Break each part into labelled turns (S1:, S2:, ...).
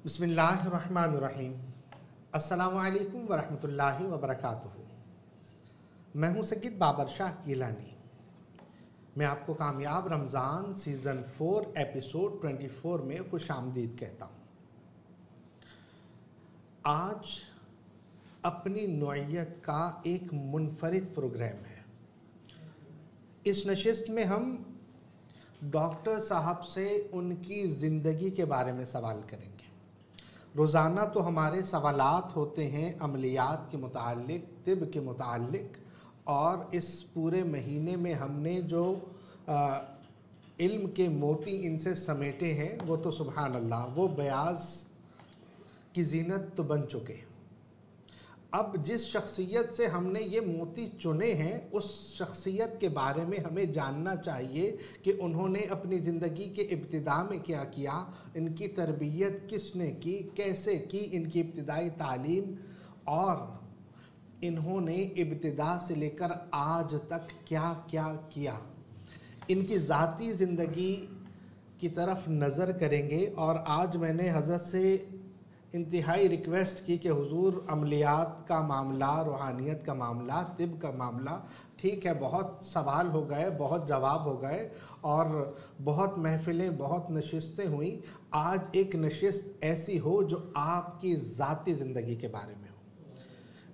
S1: بسم اللہ الرحمن الرحیم۔ السلام علیکم ورحمۃ اللہ وبرکاتہ۔ میں ہوں سید بابر شاہ گیلانی۔ میں آپ کو کامیاب رمضان سیزن 4 ایپیسوڈ 24 میں خوش آمدید کہتا ہوں۔ آج اپنی نوعیت کا ایک منفرد پروگرام ہے۔ اس نشست میں ہم ڈاکٹر صاحب سے ان کی زندگی کے بارے میں سوال کریں گے۔ روزانہ تو ہمارے سوالات ہوتے ہیں عملیات کے متعلق، طب کے متعلق، اور اس پورے مہینے میں ہم نے جو علم کے موتی ان سے سمیٹے ہیں وہ تو سبحان اللہ، وہ بیاض کی زینت تو بن چکے۔ اب جس شخصیت سے ہم نے یہ موتی چنے ہیں اس شخصیت کے بارے میں ہمیں جاننا چاہیے کہ انہوں نے اپنی زندگی کے ابتدا میں کیا کیا، ان کی تربیت کس نے کی، کیسے کی، ان کی ابتدائی تعلیم، اور انہوں نے ابتدا سے لے کر آج تک کیا کیا کیا۔ ان کی ذاتی زندگی کی طرف نظر کریں گے۔ اور آج میں نے حضرت سے انتہائی ریکویسٹ کی کہ حضور عملیات کا معاملہ، روحانیت کا معاملہ، طب کا معاملہ، ٹھیک ہے، بہت سوال ہو گئے، بہت جواب ہو گئے، اور بہت محفلیں، بہت نشستیں ہوئیں۔ آج ایک نشست ایسی ہو جو آپ کی ذاتی زندگی کے بارے میں ہو۔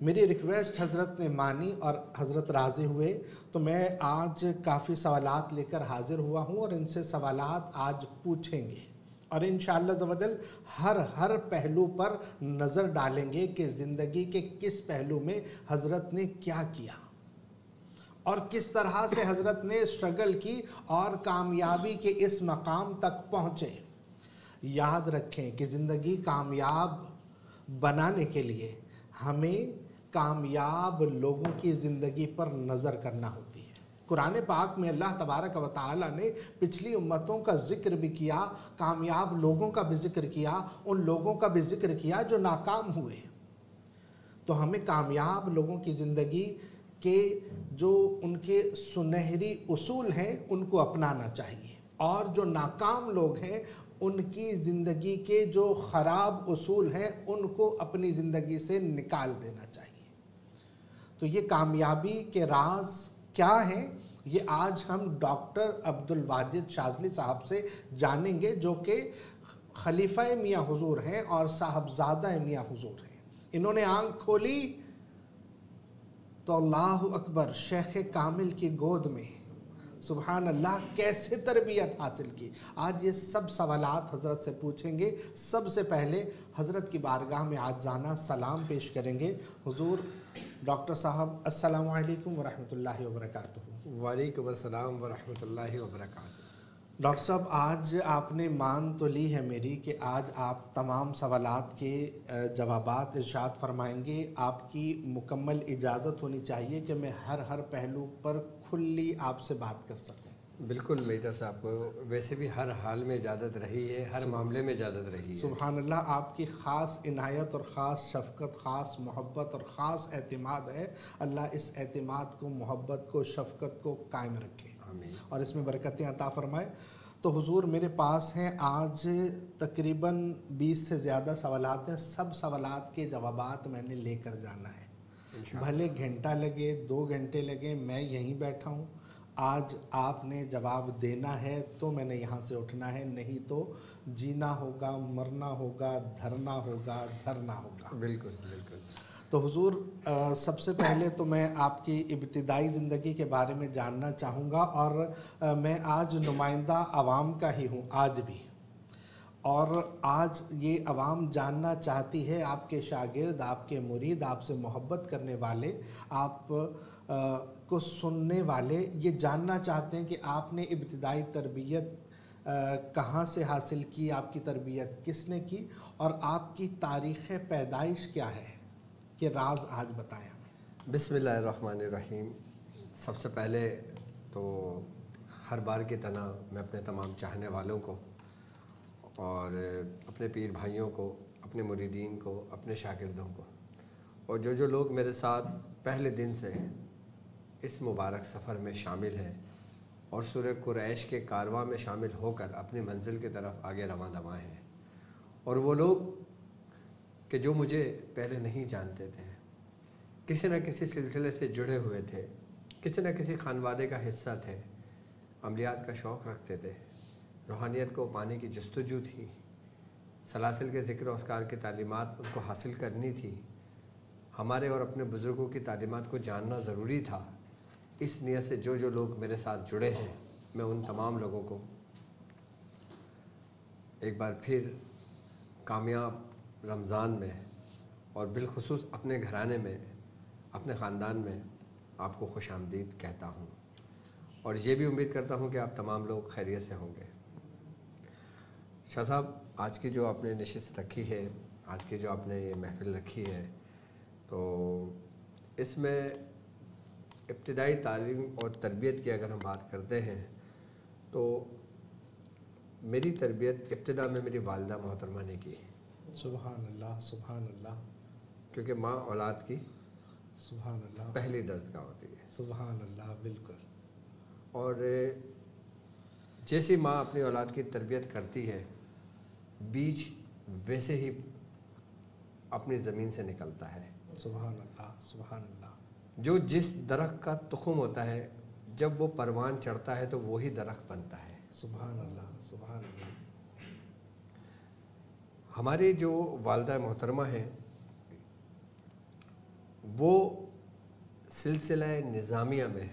S1: میری ریکویسٹ حضرت نے مانی اور حضرت راضی ہوئے، تو میں آج کافی سوالات لے کر حاضر ہوا ہوں اور ان سے سوالات آج پوچھیں گے، اور انشاءاللہ عز و جل ہر پہلو پر نظر ڈالیں گے کہ زندگی کے کس پہلو میں حضرت نے کیا کیا اور کس طرح سے حضرت نے اسٹرگل کی اور کامیابی کے اس مقام تک پہنچے۔ یاد رکھیں کہ زندگی کامیاب بنانے کے لیے ہمیں کامیاب لوگوں کی زندگی پر نظر کرنا ہوتی ہے۔ قرآن پاک میں اللہ تبارک و تعالی نے پچھلی امتوں کا ذکر بھی کیا، کامیاب لوگوں کا بھی ذکر کیا، ان لوگوں کا بھی ذکر کیا جو ناکام ہوئے۔ تو ہمیں کامیاب لوگوں کی زندگی کے جو ان کے سنہری اصول ہیں ان کو اپنانا چاہیے، اور جو ناکام لوگ ہیں ان کی زندگی کے جو خراب اصول ہیں ان کو اپنی زندگی سے نکال دینا چاہیے۔ تو یہ کامیابی کے راز کیا ہیں، یہ آج ہم ڈاکٹر عبدالواجد شاذلی صاحب سے جانیں گے، جو کہ خلیفہ میاں حضور ہیں اور صاحبزادہ میاں حضور ہیں۔ انہوں نے آنکھ کھولی تو اللہ اکبر، شیخ کامل کی گود میں، سبحان اللہ، کیسے تربیت حاصل کی۔ آج یہ سب سوالات حضرت سے پوچھیں گے۔ سب سے پہلے حضرت کی بارگاہ میں عاجزانہ سلام پیش کریں گے۔ حضور ڈاکٹر صاحب السلام علیکم ورحمۃ اللہ وبرکاتہ۔
S2: وعلیکم السلام ورحمۃ اللہ وبرکاتہ۔
S1: ڈاکٹر صاحب آج آپ نے مان تو لی ہے میری کہ آج آپ تمام سوالات کے جوابات ارشاد فرمائیں گے۔ آپ کی مکمل اجازت ہونی چاہیے کہ میں ہر پہلو پر کھلی آپ سے بات کر سکوں۔
S2: بالکل میتا صاحب کو ویسے بھی ہر حال میں اجازت رہی ہے، ہر معاملے میں اجازت رہی ہے۔
S1: سبحان اللہ، آپ کی خاص عنایت اور خاص شفقت، خاص محبت اور خاص اعتماد ہے۔ اللہ اس اعتماد کو، محبت کو، شفقت کو قائم رکھے،
S2: آمین،
S1: اور اس میں برکتیں عطا فرمائے۔ تو حضور میرے پاس ہیں آج تقریباً 20 سے زیادہ سوالات ہیں۔ سب سوالات کے جوابات میں نے لے کر جانا ہے، بھلے گھنٹہ لگے، 2 گھنٹے لگے، میں یہیں بیٹھا ہوں۔ آج آپ نے جواب دینا ہے تو میں نے یہاں سے اٹھنا ہے، نہیں تو جینا ہوگا، مرنا ہوگا، دھرنا ہوگا، دھرنا ہوگا۔
S2: بالکل بالکل۔
S1: تو حضور سب سے پہلے تو میں آپ کی ابتدائی زندگی کے بارے میں جاننا چاہوں گا، اور میں آج نمائندہ عوام کا ہی ہوں آج بھی، اور آج یہ عوام جاننا چاہتی ہے، آپ کے شاگرد، آپ کے مرید، آپ سے محبت کرنے والے، آپ کو سننے والے یہ جاننا چاہتے ہیں کہ آپ نے ابتدائی تربیت کہاں سے حاصل کی، آپ کی تربیت کس نے کی، اور آپ کی تاریخ پیدائش کیا ہے، کہ راز آج بتائیں ہمیں۔
S2: بسم اللہ الرحمن الرحیم۔ سب سے پہلے تو ہر بار کی طرح میں اپنے تمام چاہنے والوں کو اور اپنے پیر بھائیوں کو، اپنے مریدین کو، اپنے شاگردوں کو، اور جو لوگ میرے ساتھ پہلے دن سے اس مبارک سفر میں شامل ہیں اور سورہ قریش کے کارواں میں شامل ہو کر اپنی منزل کی طرف آگے رواں ہیں، اور وہ لوگ کہ جو مجھے پہلے نہیں جانتے تھے، کسی نہ کسی سلسلے سے جڑے ہوئے تھے، کسی نہ کسی خانوادے کا حصہ تھے، عملیات کا شوق رکھتے تھے، روحانیت کو پانے کی جستجو تھی، سلاسل کے ذکر و اذکار کی تعلیمات ان کو حاصل کرنی تھی، ہمارے اور اپنے بزرگوں کی تعلیمات کو جاننا ضروری تھا۔ اس نیت سے جو جو لوگ میرے ساتھ جڑے ہیں، میں ان تمام لوگوں کو ایک بار پھر کامیاب رمضان میں اور بالخصوص اپنے گھرانے میں، اپنے خاندان میں آپ کو خوش آمدید کہتا ہوں، اور یہ بھی امید کرتا ہوں کہ آپ تمام لوگ خیریت سے ہوں گے۔ شاہ صاحب، آج کی جو آپ نے نشست رکھی ہے، آج کی جو آپ نے یہ محفل رکھی ہے، تو اس میں ابتدائی تعلیم اور تربیت کی اگر ہم بات کرتے ہیں تو میری تربیت ابتدا میں میری والدہ محترمہ نے کی،
S1: سبحان اللہ، سبحان اللہ،
S2: کیونکہ ماں اولاد کی
S1: سبحان اللہ،
S2: پہلی درسگاہ ہوتی ہے،
S1: سبحان اللہ، بالکل۔
S2: اور جیسی ماں اپنی اولاد کی تربیت کرتی ہے، بیج ویسے ہی اپنی زمین سے نکلتا ہے۔
S1: سبحان اللہ، سبحان اللہ،
S2: جو جس درخت کا تخم ہوتا ہے، جب وہ پروان چڑھتا ہے تو وہی درخت بنتا ہے۔
S1: سبحان اللہ، سبحان اللہ۔
S2: ہماری جو والدہ محترمہ ہیں، وہ سلسلہ نظامیہ میں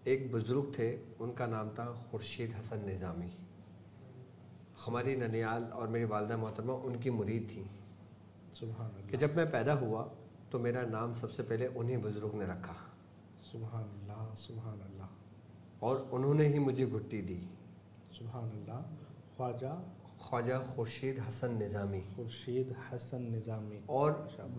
S2: ایک بزرگ تھے، ان کا نام تھا خورشید حسن نظامی۔ ہماری ننیال اور میری والدہ محترمہ ان کی مرید تھیں
S1: سبحان
S2: کہ
S1: اللہ،
S2: جب میں پیدا ہوا تو میرا نام سب سے پہلے انہی بزرگ نے رکھا،
S1: سبحان اللہ، سبحان اللہ،
S2: اور انہوں نے ہی مجھے گھٹی دی،
S1: سبحان اللہ۔
S2: خواجہ خورشید حسن نظامی،
S1: خورشید حسن نظامی،
S2: اور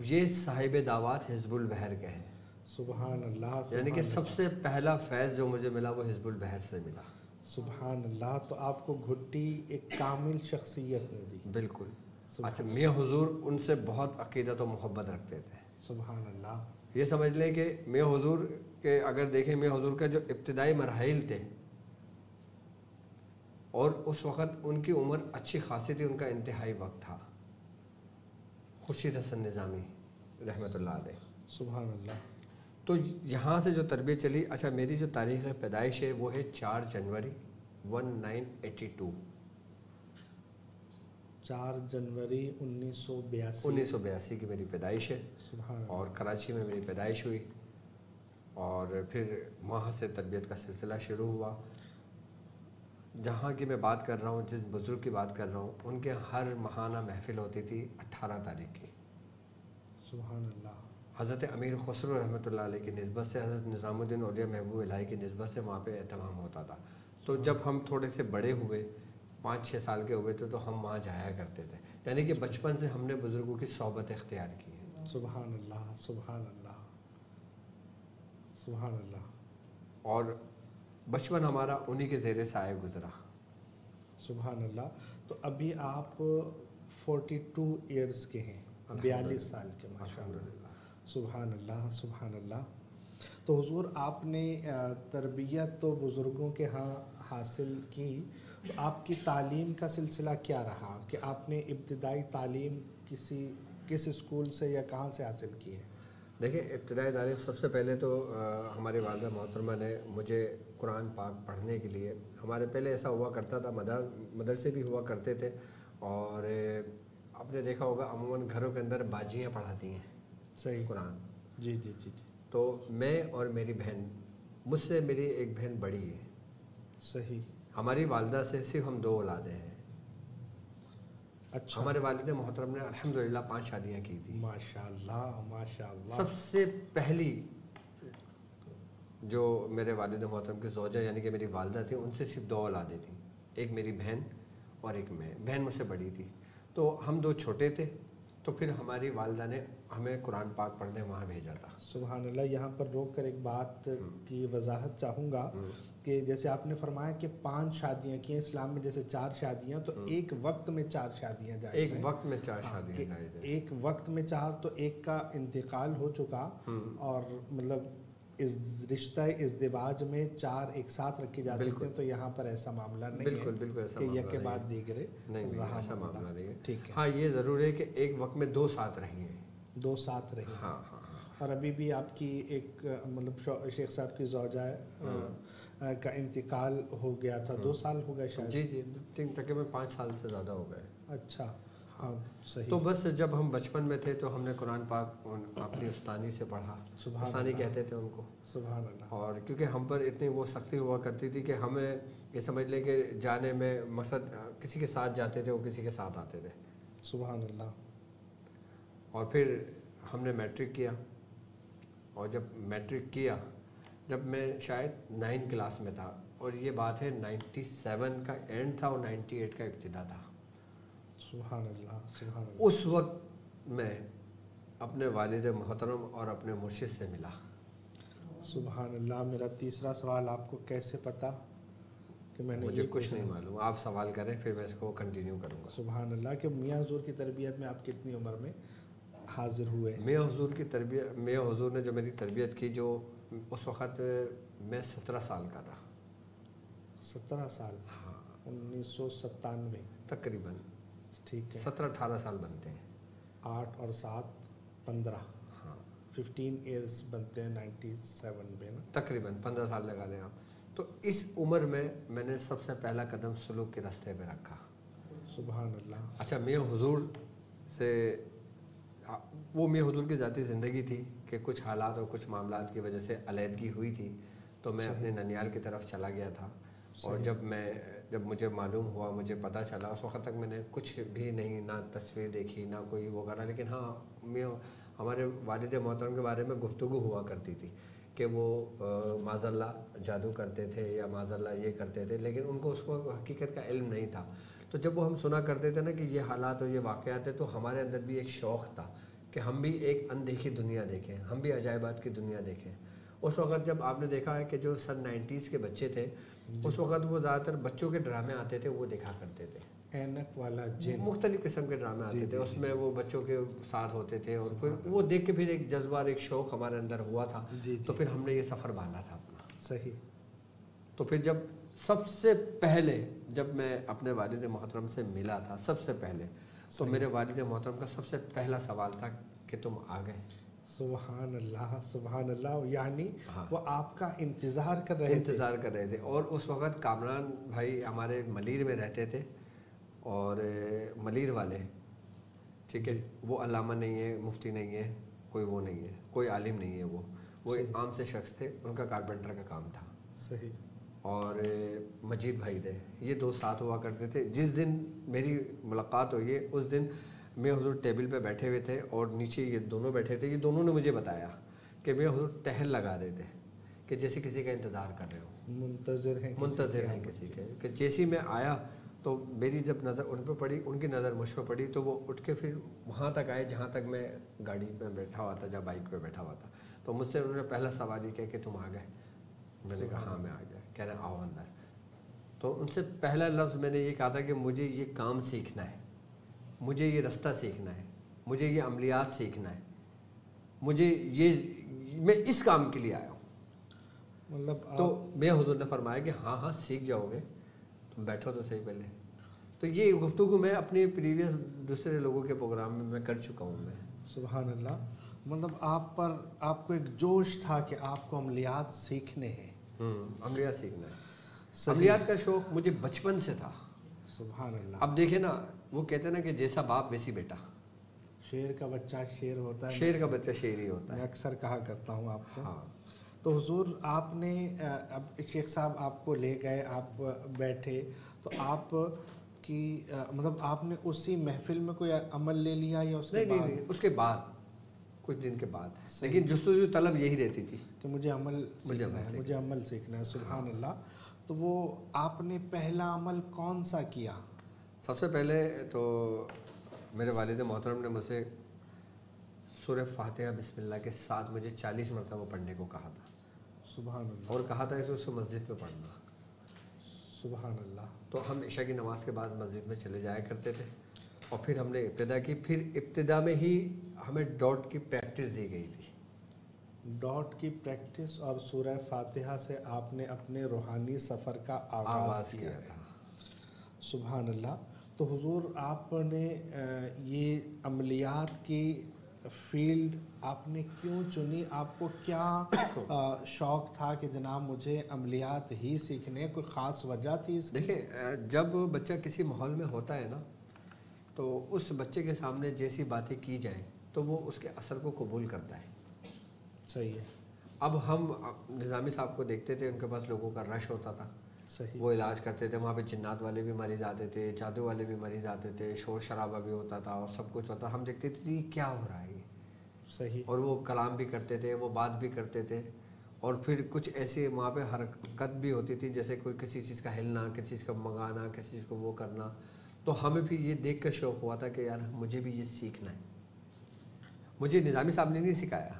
S2: یہ صاحب دعوات حزب البحر کے ہیں۔
S1: سبحان اللہ،
S2: یعنی کہ سب سے پہلا فیض جو مجھے ملا وہ حزب البحر سے ملا۔
S1: سبحان اللہ۔ تو آپ کو گھٹی ایک کامل شخصیت نے دی۔
S2: بالکل۔ اچھا، میاں حضور ان سے بہت عقیدت و محبت رکھتے تھے۔
S1: سبحان اللہ،
S2: یہ سمجھ لیں کہ میاں حضور کے اگر دیکھیں، میاں حضور کا جو ابتدائی مراحل تھے، اور اس وقت ان کی عمر اچھی خاصی تھی، ان کا انتہائی وقت تھا۔ خورشید حسن نظامی رحمۃ اللہ علیہ۔
S1: سبحان اللہ۔
S2: تو یہاں سے جو تربیت چلی، اچھا میری جو تاریخ پیدائش ہے وہ ہے 4 جنوری 1982۔
S1: 4 جنوری 1982۔
S2: 1982 کی میری پیدائش ہے،
S1: سبحان اللہ۔
S2: اور کراچی میں میری پیدائش ہوئی، اور پھر وہاں سے تربیت کا سلسلہ شروع ہوا۔ جہاں کی میں بات کر رہا ہوں، جس بزرگ کی بات کر رہا ہوں، ان کے ہر ماہانہ محفل ہوتی تھی 18 تاریخ کی۔
S1: سبحان اللہ۔
S2: حضرت امیر خسرو رحمۃ اللہ علیہ کی نسبت سے، حضرت نظام الدین اولیاء محبوب الہی کی نسبت سے وہاں پہ اہتمام ہوتا تھا۔ تو جب ہم تھوڑے سے بڑے ہوئے، 5-6 سال کے ہوئے تھے، تو ہم وہاں جایا کرتے تھے۔ یعنی کہ بچپن سے ہم نے بزرگوں کی صحبت اختیار کی ہے۔
S1: سبحان اللہ، سبحان اللہ، سبحان اللہ۔
S2: اور بچپن ہمارا انہی کے زیر سایہ گزرا۔
S1: سبحان اللہ۔ تو ابھی آپ 42 ایئرس کے ہیں، 42 سال کے، ماشاء اللہ۔ سبحان اللہ، سبحان اللہ۔ تو حضور، آپ نے تربیت تو بزرگوں کے ہاں حاصل کی، تو آپ کی تعلیم کا سلسلہ کیا رہا کہ آپ نے ابتدائی تعلیم کس اسکول سے یا کہاں سے حاصل کی ہے؟
S2: دیکھیں، ابتدائی تعلیم سب سے پہلے تو ہماری والدہ محترمہ نے مجھے قرآن پاک پڑھنے کے لیے، ہمارے پہلے ایسا ہوا کرتا تھا، مدرسے بھی ہوا کرتے تھے، اور آپ نے دیکھا ہوگا عموماً گھروں کے اندر باجیاں پڑھاتی ہیں
S1: صحیح،
S2: قرآن۔
S1: جی جی جی جی،
S2: تو میں اور میری بہن، مجھ سے میری ایک بہن بڑی ہے،
S1: صحیح،
S2: ہماری والدہ سے صرف ہم 2 اولادیں ہیں۔
S1: اچھا،
S2: ہمارے والد محترم نے الحمدللہ 5 شادیاں کی تھی۔
S1: ماشاء اللہ، ماشاء اللہ۔
S2: سب سے پہلی جو میرے والد محترم کی زوجہ یعنی کہ میری والدہ تھی، ان سے صرف 2 اولادیں تھیں، ایک میری بہن اور ایک میں۔ بہن مجھ سے بڑی تھی، تو ہم 2 چھوٹے تھے، تو پھر ہماری والدہ نے ہمیں قرآن پاک پڑھنے وہاں بھیجا تھا۔
S1: سبحان اللہ۔ یہاں پر روک کر ایک بات کی وضاحت چاہوں گا کہ جیسے آپ نے فرمایا کہ 5 شادیاں کی ہیں، اسلام میں جیسے 4 شادیاں، تو ایک وقت میں 4 شادیاں جائز ہیں۔
S2: ایک وقت میں 4 شادیاں جائز ہیں۔
S1: ایک وقت میں 4، تو ایک کا انتقال ہو چکا، اور مطلب رشتہ ازدواج میں 4 ایک ساتھ رکھے جا سکتے ہیں، تو یہاں پر ایسا معاملہ نہیں ہے
S2: بالکل ایسا
S1: کہ
S2: معاملہ
S1: یک کے بعد دیگرے
S2: نہیں
S1: رہا
S2: ایسا معاملہ نہیں ہے.
S1: ٹھیک ہے.
S2: ہاں یہ ضرور ہے کہ ایک وقت میں 2 ساتھ رہی ہیں.
S1: 2 ساتھ رہی.
S2: ہاں.
S1: اور ابھی بھی آپ کی ایک مطلب شیخ صاحب کی زوجہ کا انتقال ہو گیا تھا، 2 سال ہو گئے شاید.
S2: جی تقریباً 5 سال سے زیادہ ہو گئے.
S1: اچھا. ہاں صحیح.
S2: تو بس جب ہم بچپن میں تھے تو ہم نے قرآن پاک اپنی استانی سے پڑھا. استانی کہتے تھے ان کو.
S1: سبحان اللہ. اور
S2: کیونکہ ہم پر اتنی وہ سختی ہوا کرتی تھی کہ ہمیں یہ سمجھ لیں کہ جانے میں مقصد کسی کے ساتھ جاتے تھے، وہ کسی کے ساتھ آتے تھے.
S1: سبحان اللہ.
S2: اور پھر ہم نے میٹرک کیا، اور جب میٹرک کیا جب میں شاید 9 کلاس میں تھا، اور یہ بات ہے 97 کا اینڈ تھا اور 98 کا ابتدا تھا.
S1: سبحان اللہ. سبحان اللہ.
S2: اس وقت میں اپنے والد محترم اور اپنے مرشد سے ملا.
S1: سبحان اللہ. میرا تیسرا سوال آپ کو کیسے پتا کہ میں نے؟
S2: مجھے کچھ نہیں معلوم، آپ سوال کریں پھر میں اس کو کنٹینیو کروں گا.
S1: سبحان اللہ. کہ میاں حضور کی تربیت میں آپ کتنی عمر میں حاضر ہوئے؟
S2: میاں حضور کی تربیت، میاں حضور نے جو میری تربیت کی، جو اس وقت میں 17 سال کا تھا.
S1: 17 سال.
S2: ہاں.
S1: 1997
S2: تقریباً.
S1: ٹھیک ہے.
S2: 17-18 سال بنتے ہیں.
S1: 8 اور 7 15.
S2: ہاں
S1: 15 ایئرس بنتے ہیں 97 میں نا.
S2: تقریباً 15 سال لگا لیں آپ. تو اس عمر میں میں نے سب سے پہلا قدم سلوک کے راستے پہ رکھا.
S1: سبحان اللہ.
S2: اچھا، میاں حضور سے وہ میاں حضور کی ذاتی زندگی تھی کہ کچھ حالات اور کچھ معاملات کی وجہ سے علیحدگی ہوئی تھی، تو میں اپنے ننیال کی طرف چلا گیا تھا. اور جب مجھے معلوم ہوا، مجھے پتہ چلا، اس وقت تک میں نے کچھ بھی نہیں، نہ تصویر دیکھی نہ کوئی وہ کرا. لیکن ہاں ہمارے والد محترم کے بارے میں گفتگو ہوا کرتی تھی کہ وہ معاذ اللہ جادو کرتے تھے یا معاذ اللہ یہ کرتے تھے، لیکن ان کو اس کو حقیقت کا علم نہیں تھا. تو جب وہ ہم سنا کرتے تھے نا کہ یہ حالات اور یہ واقعات ہیں، تو ہمارے اندر بھی ایک شوق تھا کہ ہم بھی ایک اندیکھی دنیا دیکھیں، ہم بھی عجائبات کی دنیا دیکھیں. اس وقت جب آپ نے دیکھا ہے کہ جو سن 90s کے بچے تھے، اس وقت وہ زیادہ تر بچوں کے ڈرامے آتے تھے، وہ دیکھا کرتے تھے.
S1: اینک والا جن،
S2: مختلف قسم کے ڈرامے آتے تھے، اس میں وہ بچوں کے ساتھ ہوتے تھے، اور پھر وہ دیکھ کے پھر ایک جذبہ اور ایک شوق ہمارے اندر ہوا تھا. تو پھر ہم نے یہ سفر باندھا تھا اپنا.
S1: صحیح.
S2: تو پھر جب سب سے پہلے جب میں اپنے والد محترم سے ملا تھا، سب سے پہلے تو میرے والد محترم کا سب سے پہلا سوال تھا کہ تم آ گئے.
S1: سبحان اللہ. سبحان اللہ. یعنی وہ آپ کا انتظار کر رہے
S2: تھے. اور اس وقت کامران بھائی ہمارے ملیر میں رہتے تھے، اور ملیر والے ٹھیک ہے، وہ علامہ نہیں ہے، مفتی نہیں ہے، کوئی وہ نہیں ہے، کوئی عالم نہیں ہے، وہ ایک عام سے شخص تھے. ان کا کارپینٹر کا کام تھا.
S1: صحیح.
S2: اور مجید بھائی تھے. یہ 2 ساتھ ہوا کرتے تھے. جس دن میری ملاقات ہوئی ہے اس دن میں حضور ٹیبل پہ بیٹھے ہوئے تھے اور نیچے یہ دونوں بیٹھے تھے. یہ دونوں نے مجھے بتایا کہ میں حضور ٹہل لگا رہے تھے کہ جیسے کسی کا انتظار کر رہے ہو، منتظر ہیں کسی کے. کہ جیسے میں آیا تو میری جب نظر ان پہ پڑی، ان کی نظر مجھ پہ پڑی، تو وہ اٹھ کے پھر وہاں تک آئے جہاں تک میں گاڑی پہ بیٹھا ہوا تھا، جہاں بائک پہ بیٹھا ہوا تھا. تو مجھ سے انہوں نے پہلا سوال یہ کیا کہ تم آ گئے؟ میں نے کہا ہاں میں آ گیا. کہہ رہے آؤ اندر. تو ان سے پہلا لفظ میں نے یہ کہا تھا کہ مجھے یہ کام سیکھنا ہے، مجھے یہ رستہ سیکھنا ہے، مجھے یہ عملیات سیکھنا ہے، میں اس کام کے لیے آیا ہوں. مطلب تو میں حضور نے فرمایا کہ ہاں سیکھ جاؤ گے، تم بیٹھو تو صحیح پہلے. تو یہ گفتگو میں اپنے پریویس دوسرے لوگوں کے پروگرام میں کر چکا ہوں میں.
S1: سبحان اللہ. مطلب آپ کو ایک جوش تھا کہ آپ کو عملیات سیکھنے ہیں.
S2: عملیات سیکھنا ہے. عملیات کا شوق مجھے بچپن سے تھا.
S1: سبحان اللہ.
S2: اب دیکھیں نا، وہ کہتے ہیں نا کہ جیسا باپ ویسی بیٹا.
S1: شیر کا بچہ شیر ہوتا ہے.
S2: شیر کا بچہ شیر ہی ہوتا ہے.
S1: میں اکثر کہا کرتا ہوں آپ کو.
S2: ہاں.
S1: تو حضور آپ نے اب شیخ صاحب آپ کو لے گئے، آپ بیٹھے، تو آپ کی مطلب آپ نے اسی محفل میں کوئی عمل لے لیا یا اس کے بعد؟
S2: نہیں، اس کے بعد کچھ دن کے بعد. لیکن جستجو طلب یہی رہتی تھی
S1: کہ مجھے عمل سیکھنا ہے. سبحان اللہ. تو وہ آپ نے پہلا عمل کون سا کیا؟
S2: سب سے پہلے تو میرے والد محترم نے مجھ سے سورہ فاتحہ بسم اللہ کے ساتھ مجھے 40 مرتبہ پڑھنے کو کہا تھا.
S1: سبحان اللہ.
S2: اور کہا تھا اس کو مسجد میں پڑھنا.
S1: سبحان اللہ.
S2: تو ہم عشاء کی نماز کے بعد مسجد میں چلے جایا کرتے تھے، اور پھر ہم نے ابتدا کی. پھر ابتدا میں ہی ہمیں ڈاٹ کی پریکٹس دی گئی تھی.
S1: ڈاٹ کی پریکٹس اور سورہ فاتحہ سے آپ نے اپنے روحانی سفر کا آغاز کیا تھا. سبحان اللہ. تو حضور آپ نے یہ عملیات کی فیلڈ آپ نے کیوں چنی؟ آپ کو کیا شوق تھا کہ جناب مجھے عملیات ہی سیکھنے؟ کوئی خاص وجہ تھی اس کی؟
S2: دیکھیں، جب بچہ کسی ماحول میں ہوتا ہے نا تو اس بچے کے سامنے جیسی باتیں کی جائیں تو وہ اس کے اثر کو قبول کرتا ہے.
S1: صحیح ہے.
S2: اب ہم نظامی صاحب کو دیکھتے تھے، ان کے پاس لوگوں کا رش ہوتا تھا.
S1: صحیح.
S2: وہ علاج کرتے تھے، وہاں پہ جنات والے بھی مریض آتے تھے، جادو والے بھی مریض آتے تھے، شور شرابہ بھی ہوتا تھا اور سب کچھ ہوتا. ہم دیکھتے تھے یہ کیا ہو رہا ہے یہ.
S1: صحیح. اور
S2: وہ کلام بھی کرتے تھے، وہ بات بھی کرتے تھے، اور پھر کچھ ایسے وہاں پہ حرکت بھی ہوتی تھی جیسے کوئی کسی چیز کا ہلنا، کسی چیز کا منگانا، کسی چیز کو وہ کرنا. تو ہمیں پھر یہ دیکھ کر شوق ہوا تھا کہ یار مجھے بھی یہ سیکھنا ہے. مجھے نظامی صاحب نے نہیں سکھایا.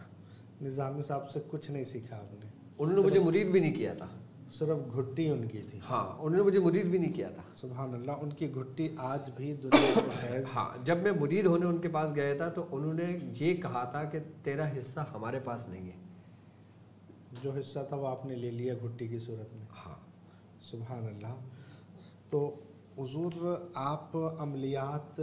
S1: نظامی صاحب سے کچھ نہیں سیکھا آپ نے؟
S2: انہوں نے مجھے مرید بھی نہیں کیا تھا.
S1: صرف گھٹی ان کی تھی.
S2: ہاں، انہوں نے مجھے مرید بھی نہیں کیا تھا.
S1: سبحان اللہ. ان کی گھٹی آج بھی دنیا میں ہے.
S2: ہاں، جب میں مرید ہونے ان کے پاس گیا تھا تو انہوں نے یہ کہا تھا کہ تیرا حصہ ہمارے پاس نہیں ہے.
S1: جو حصہ تھا وہ آپ نے لے لیا گھٹی کی صورت میں.
S2: ہاں.
S1: سبحان اللہ. تو حضور آپ عملیات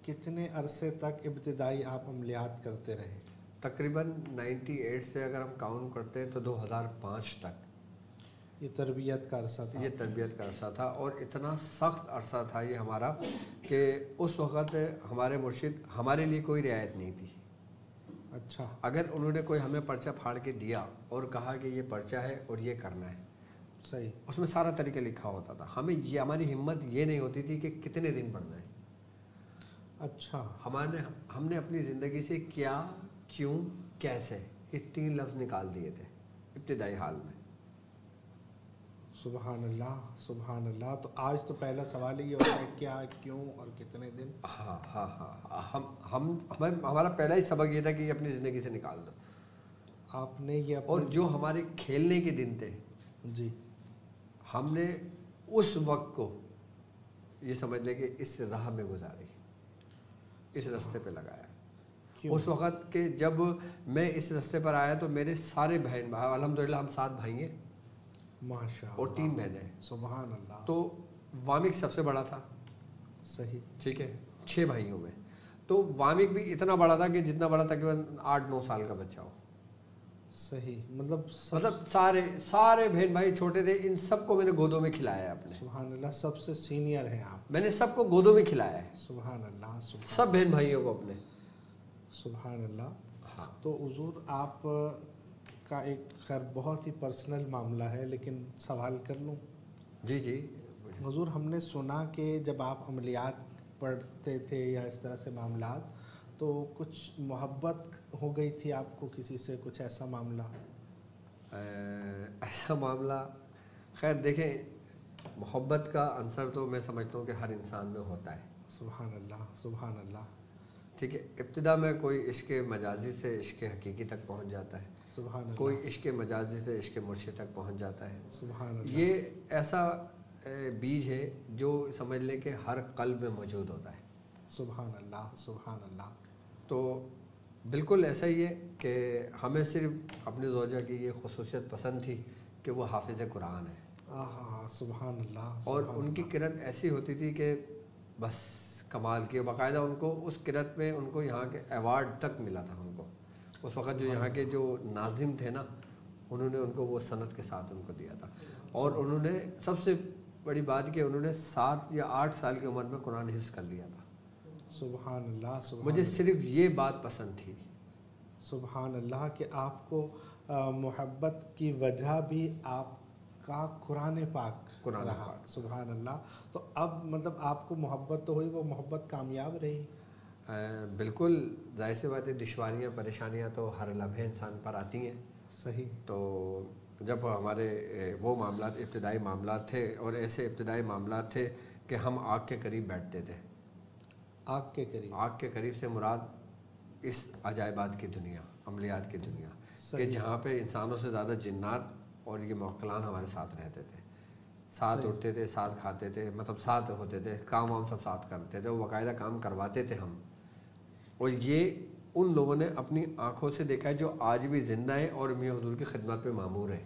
S1: کتنے عرصے تک ابتدائی آپ عملیات کرتے رہے؟
S2: تقریباً 98 سے اگر ہم کاؤنٹ کرتے ہیں تو 2005 تک.
S1: یہ تربیت کا عرصہ تھا.
S2: یہ تربیت کا عرصہ تھا، اور اتنا سخت عرصہ تھا یہ ہمارا کہ اس وقت ہمارے مرشد ہمارے لیے کوئی رعایت نہیں تھی.
S1: اچھا.
S2: اگر انہوں نے کوئی ہمیں پرچہ پھاڑ کے دیا اور کہا کہ یہ پرچہ ہے اور یہ کرنا ہے،
S1: صحیح،
S2: اس میں سارا طریقہ لکھا ہوتا تھا. ہمیں یہ ہماری ہمت یہ نہیں ہوتی تھی کہ کتنے دن پڑھنا ہے.
S1: اچھا.
S2: ہم نے اپنی زندگی سے کیا، کیوں، کیسے، یہ 3 لفظ نکال دیے تھے ابتدائی حال میں.
S1: سبحان اللہ. سبحان اللہ. تو آج تو پہلا سوال یہ ہوتا ہے کیا، کیوں اور کتنے دن.
S2: ہاں ہاں ہاں. ہمارا پہلا ہی سبق یہ تھا کہ یہ اپنی زندگی سے نکال دو.
S1: آپ نے یہ
S2: اور جو ہمارے کھیلنے کے دن تھے
S1: جی،
S2: ہم نے اس وقت کو یہ سمجھ لیں کہ اس راہ میں گزاری، اس راستے پہ لگایا. اس وقت کہ جب میں اس راستے پر آیا تو میرے سارے بہن بھائی، الحمدللہ ہم 7 بھائی ہیں
S1: ماشاء اللہ،
S2: اور 3 بہنیں.
S1: سبحان اللہ.
S2: تو وامک سب سے بڑا تھا.
S1: صحیح.
S2: ٹھیک ہے، 6 بھائیوں میں. تو وامک بھی اتنا بڑا تھا کہ جتنا بڑا تقریباً 8-9 سال کا بچہ ہو.
S1: صحیح. مطلب
S2: سارے بہن بھائی چھوٹے تھے. ان سب کو میں نے گودوں میں کھلایا ہے اپنے.
S1: سبحان اللہ. سب سے سینئر ہیں آپ.
S2: میں نے سب کو گودوں میں کھلایا ہے.
S1: سبحان اللہ.
S2: سب بہن بھائیوں کو اپنے.
S1: سبحان اللہ.
S2: ہاں.
S1: تو حضور آپ کا ایک خیر بہت ہی پرسنل معاملہ ہے لیکن سوال کر لوں؟
S2: جی جی.
S1: حضور ہم نے سنا کہ جب آپ عملیات پڑھتے تھے یا اس طرح سے معاملات تو کچھ محبت ہو گئی تھی آپ کو کسی سے، کچھ ایسا معاملہ؟
S2: ایسا معاملہ خیر دیکھیں، محبت کا عنصر تو میں سمجھتا ہوں کہ ہر انسان میں ہوتا ہے.
S1: سبحان اللہ. سبحان اللہ.
S2: ٹھیک ہے. ابتدا میں کوئی عشق مجازی سے عشق حقیقی تک پہنچ جاتا ہے.
S1: سبحان اللہ.
S2: کوئی عشق مجازی سے عشق مرشد تک پہنچ جاتا ہے.
S1: سبحان اللہ.
S2: یہ ایسا بیج ہے جو سمجھ لیں کہ ہر قلب میں موجود ہوتا ہے.
S1: سبحان اللہ. سبحان اللہ.
S2: تو بالکل ایسا ہی ہے کہ ہمیں صرف اپنی زوجہ کی یہ خصوصیت پسند تھی کہ وہ حافظ قرآن ہے.
S1: سبحان اللہ.
S2: اور ان کی قرأت ایسی ہوتی تھی کہ بس کمال کی. باقاعدہ ان کو اس قرأت میں ان کو یہاں کے ایوارڈ تک ملا تھا. ان کو اس وقت جو یہاں کے جو ناظم تھے نا، انہوں نے ان کو وہ سند کے ساتھ ان کو دیا تھا. اور انہوں نے سب سے بڑی بات کہ انہوں نے 7 یا 8 سال کی عمر میں قرآن حفظ کر لیا تھا.
S1: سبحان اللہ.
S2: مجھے صرف یہ بات پسند تھی.
S1: سبحان اللہ کہ آپ کو محبت کی وجہ بھی آپ کا قرآن پاک رہا. سبحان اللہ. تو اب مطلب آپ کو محبت تو ہوئی، وہ محبت کامیاب رہی؟
S2: بالکل ظاہر سی بات ہے، دشواریاں پریشانیاں تو ہر لمحے انسان پر آتی ہیں.
S1: صحیح.
S2: تو جب ہمارے وہ معاملات ابتدائی معاملات تھے، اور ایسے ابتدائی معاملات تھے کہ ہم آگ کے قریب بیٹھتے تھے. آگ کے قریب سے مراد اس عجائبات کی دنیا، عملیات کی دنیا، کہ جہاں پہ انسانوں سے زیادہ جنات اور یہ موکلان ہمارے ساتھ رہتے تھے. ساتھ اٹھتے تھے، ساتھ کھاتے تھے، مطلب ساتھ ہوتے تھے، کام وام سب ساتھ کرتے تھے. وہ باقاعدہ کام کرواتے تھے ہم. اور یہ ان لوگوں نے اپنی آنکھوں سے دیکھا ہے جو آج بھی زندہ ہیں اور میاں حضور کی خدمت پہ مامور ہیں.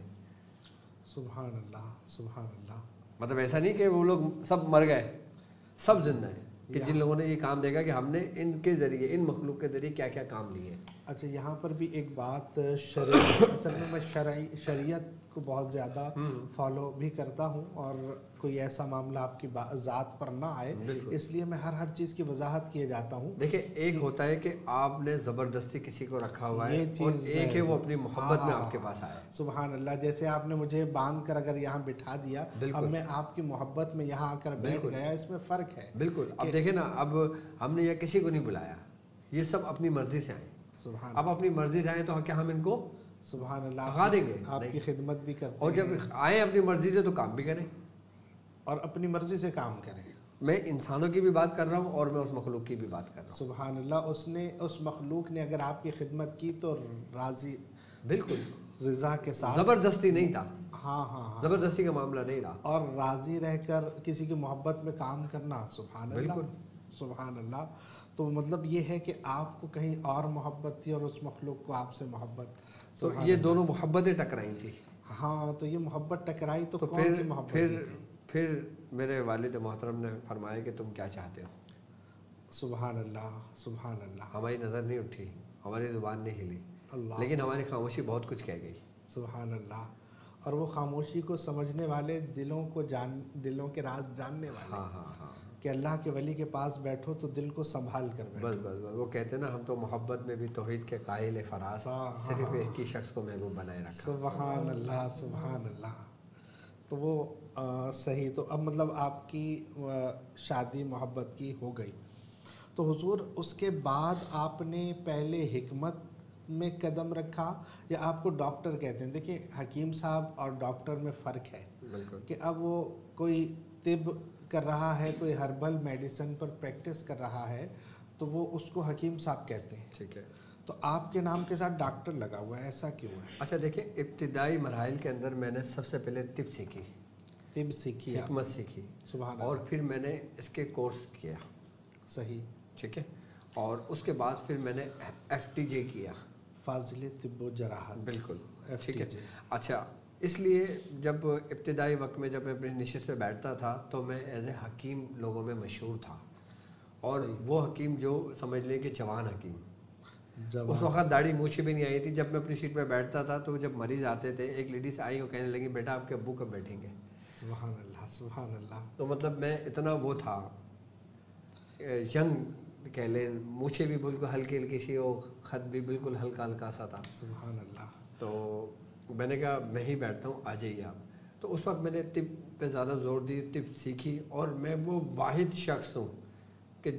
S1: سبحان اللہ سبحان اللہ.
S2: مطلب ایسا نہیں کہ وہ لوگ سب مر گئے, سب زندہ ہیں کہ جن لوگوں نے یہ کام دیکھا کہ ہم نے ان کے ذریعے, ان مخلوق کے ذریعے کیا کیا کام لیے.
S1: اچھا یہاں پر بھی ایک بات شریعت, اصل میں شریعت کو بہت زیادہ فالو بھی کرتا ہوں اور کوئی ایسا معاملہ آپ کی ذات پر نہ آئے, اس لیے میں ہر چیز کی وضاحت کیے جاتا ہوں.
S2: دیکھیں ایک ہوتا ہے کہ آپ نے زبردستی کسی کو رکھا ہوا ہے, اور ایک ہے وہ اپنی محبت میں آپ کے پاس آیا.
S1: سبحان اللہ. جیسے آپ نے مجھے باندھ کر اگر یہاں بٹھا دیا, اب میں آپ کی محبت میں یہاں آ کر بیٹھ گیا, اس میں فرق ہے.
S2: بالکل. اب دیکھیں نا, اب ہم نے یہ کسی کو نہیں بلایا, یہ سب اپنی مرضی سے آئے.
S1: سبحان
S2: اب اپنی مرضی سے آئے تو کیا ہم ان کو
S1: سبحان اللہ
S2: بھگا دیں گے؟
S1: آپ کی خدمت بھی کرتے ہیں,
S2: اور جب آئے اپنی مرضی سے تو کام بھی کریں,
S1: اور اپنی مرضی سے کام کریں.
S2: میں انسانوں کی بھی بات کر رہا ہوں اور میں اس مخلوق کی بھی بات کر رہا ہوں.
S1: سبحان اللہ. اس مخلوق نے اگر آپ کی خدمت کی تو راضی,
S2: بالکل
S1: رضا کے ساتھ,
S2: زبردستی نہیں تھا.
S1: ہاں
S2: زبردستی کا معاملہ نہیں رہا,
S1: اور راضی رہ کر کسی کی محبت میں کام کرنا. سبحان اللہ.
S2: بالکل
S1: سبحان اللہ. تو مطلب یہ ہے کہ آپ کو کہیں اور محبت تھی اور اس مخلوق کو آپ سے محبت.
S2: تو یہ دونوں محبتیں ٹکرائی تھی.
S1: ہاں تو یہ محبت ٹکرائی تو کون سی محبت تھی؟
S2: پھر میرے والد محترم نے فرمایا کہ تم کیا چاہتے ہو.
S1: سبحان اللہ سبحان اللہ.
S2: ہماری نظر نہیں اٹھی, ہماری زبان نہیں ہلی,
S1: اللہ,
S2: لیکن ہماری خاموشی بہت کچھ کہہ گئی.
S1: سبحان اللہ. اور وہ خاموشی کو سمجھنے والے, دلوں کے راز جاننے والے.
S2: ہاں
S1: کہ اللہ کے ولی کے پاس بیٹھو تو دل کو سنبھال کر بیٹھو.
S2: بس وہ کہتے ہیں نا, ہم تو محبت میں بھی توحید کے قائل فراز, صرف ایک ہی شخص کو محبوب بنائے رکھا.
S1: سبحان اللہ سبحان اللہ. تو وہ صحیح. تو اب مطلب آپ کی شادی محبت کی ہو گئی, تو حضور اس کے بعد آپ نے پہلے حکمت میں قدم رکھا یا آپ کو ڈاکٹر کہتے ہیں؟ دیکھیں حکیم صاحب اور ڈاکٹر میں فرق ہے.
S2: بالکل.
S1: کہ اب وہ کوئی طب کر رہا ہے, کوئی ہربل میڈیسن پر پریکٹس کر رہا ہے, تو وہ اس کو حکیم صاحب کہتے ہیں.
S2: ٹھیک ہے.
S1: تو آپ کے نام کے ساتھ ڈاکٹر لگا ہوا ہے, ایسا کیوں ہے؟
S2: اچھا دیکھیں, ابتدائی مراحل کے اندر میں نے سب سے پہلے طب سیکھی,
S1: طب سیکھی,
S2: حکمت سیکھی,
S1: سبحان
S2: اور پھر میں نے اس کے کورس کیا.
S1: صحیح.
S2: ٹھیک ہے. اور اس کے بعد پھر میں نے FTJ کیا,
S1: فاضل طب و جراحت.
S2: بالکل ٹھیک ہے. اچھا, اس لیے جب ابتدائی وقت میں جب میں اپنی نشست پہ بیٹھتا تھا تو میں ایز اے حکیم لوگوں میں مشہور تھا, اور وہ حکیم جو سمجھ لیں کہ جوان حکیم. اس وقت داڑھی مونچھ بھی نہیں آئی تھی. جب میں اپنی سیٹ پہ بیٹھتا تھا تو جب مریض آتے تھے, ایک لیڈیز آئی, وہ کہنے لگی بیٹا آپ کے ابو کب بیٹھیں گے.
S1: سبحان اللہ سبحان اللہ.
S2: تو مطلب میں اتنا وہ تھا, ینگ کہہ لیں, مونچھیں بھی بالکل ہلکی ہلکی سی, وہ خط بھی بالکل ہلکا ہلکا سا تھا.
S1: سبحان اللہ.
S2: تو میں نے کہا میں ہی بیٹھتا ہوں, آ جائیے آپ. تو اس وقت میں نے طب پہ زیادہ زور دی, طب سیکھی, اور میں وہ واحد شخص ہوں کہ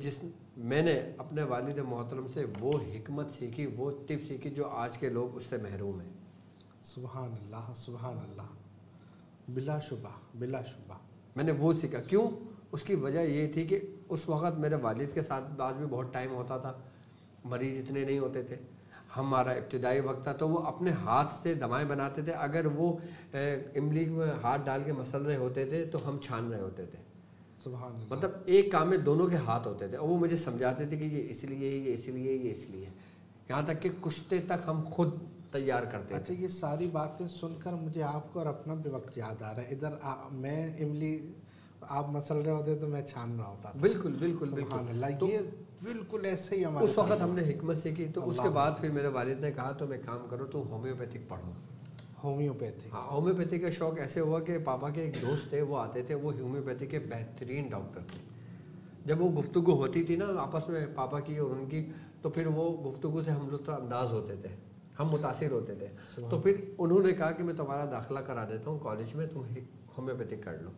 S2: میں نے اپنے والد محترم سے وہ حکمت سیکھی, وہ طب سیکھی جو آج کے لوگ اس سے محروم ہیں.
S1: سبحان اللہ سبحان اللہ. بلا شبہ بلا شبہ
S2: میں نے وہ سیکھا. کیوں؟ اس کی وجہ یہ تھی کہ اس وقت میرے والد کے ساتھ بعد بھی بہت ٹائم ہوتا تھا, مریض اتنے نہیں ہوتے تھے. ہمارا ابتدائی وقت تھا تو وہ اپنے ہاتھ سے دوائیں بناتے تھے. اگر وہ املی میں ہاتھ ڈال کے مسل رہے ہوتے تھے تو ہم چھان رہے ہوتے تھے.
S1: سبحان اللہ.
S2: مطلب ایک کام میں دونوں کے ہاتھ ہوتے تھے, اور وہ مجھے سمجھاتے تھے کہ یہ اس لیے, یہ اس لیے, یہ اس لیے, یہاں تک کہ کشتے تک ہم خود تیار کرتے تھے.
S1: اچھا, یہ ساری باتیں سن کر مجھے آپ کو اور اپنا بھی وقت یاد آ رہا ہے. ادھر میں املی آپ مسل رہے ہوتے تو میں چھان رہا ہوتا.
S2: بالکل بالکل
S1: سبحان اللہ. یہ بالکل ایسے ہی ہمارے
S2: اس وقت ہم نے حکمت سیکھی. تو اس کے بعد پھر میرے والد نے کہا تو میں کام کرو, تو ہومیوپیتھک پڑھو.
S1: ہومیوپیتھی.
S2: ہاں, ہومیوپیتھی کا شوق ایسے ہوا کہ پاپا کے ایک دوست تھے, وہ آتے تھے, وہ ہومیوپیتھی کے بہترین ڈاکٹر تھے. جب وہ گفتگو ہوتی تھی نا آپس میں پاپا کی اور ان کی, تو پھر وہ گفتگو سے ہم لطف انداز ہوتے تھے, ہم متاثر ہوتے تھے. تو پھر انہوں نے کہا کہ میں تمہارا داخلہ کرا دیتا ہوں کالج میں, تم ہومیوپیتھک کر لو.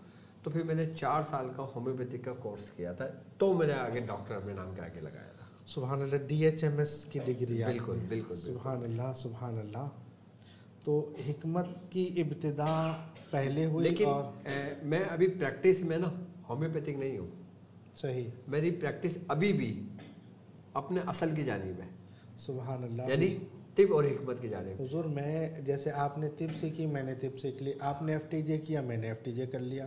S2: تو پھر میں نے 4 سال کا ہومیوپیتھک کا کورس کیا تھا, تو میں نے آگے ڈاکٹر اپنے نام کے آگے لگایا تھا.
S1: سبحان اللہ. DHMS کی ڈگری.
S2: بالکل بالکل.
S1: سبحان اللہ سبحان اللہ. تو حکمت کی ابتدا پہلے ہوئی,
S2: لیکن
S1: اور
S2: میں ابھی پریکٹس میں نا ہومیوپیتھک نہیں ہوں.
S1: صحیح.
S2: میری پریکٹس ابھی بھی اپنے اصل کی جانب ہے.
S1: سبحان اللہ.
S2: یعنی طب اور حکمت کی جانب.
S1: حضور میں جیسے آپ نے طب سیکھی, میں نے طب سیکھ لی, آپ نے FTJ کیا, میں نے FTJ کر لیا.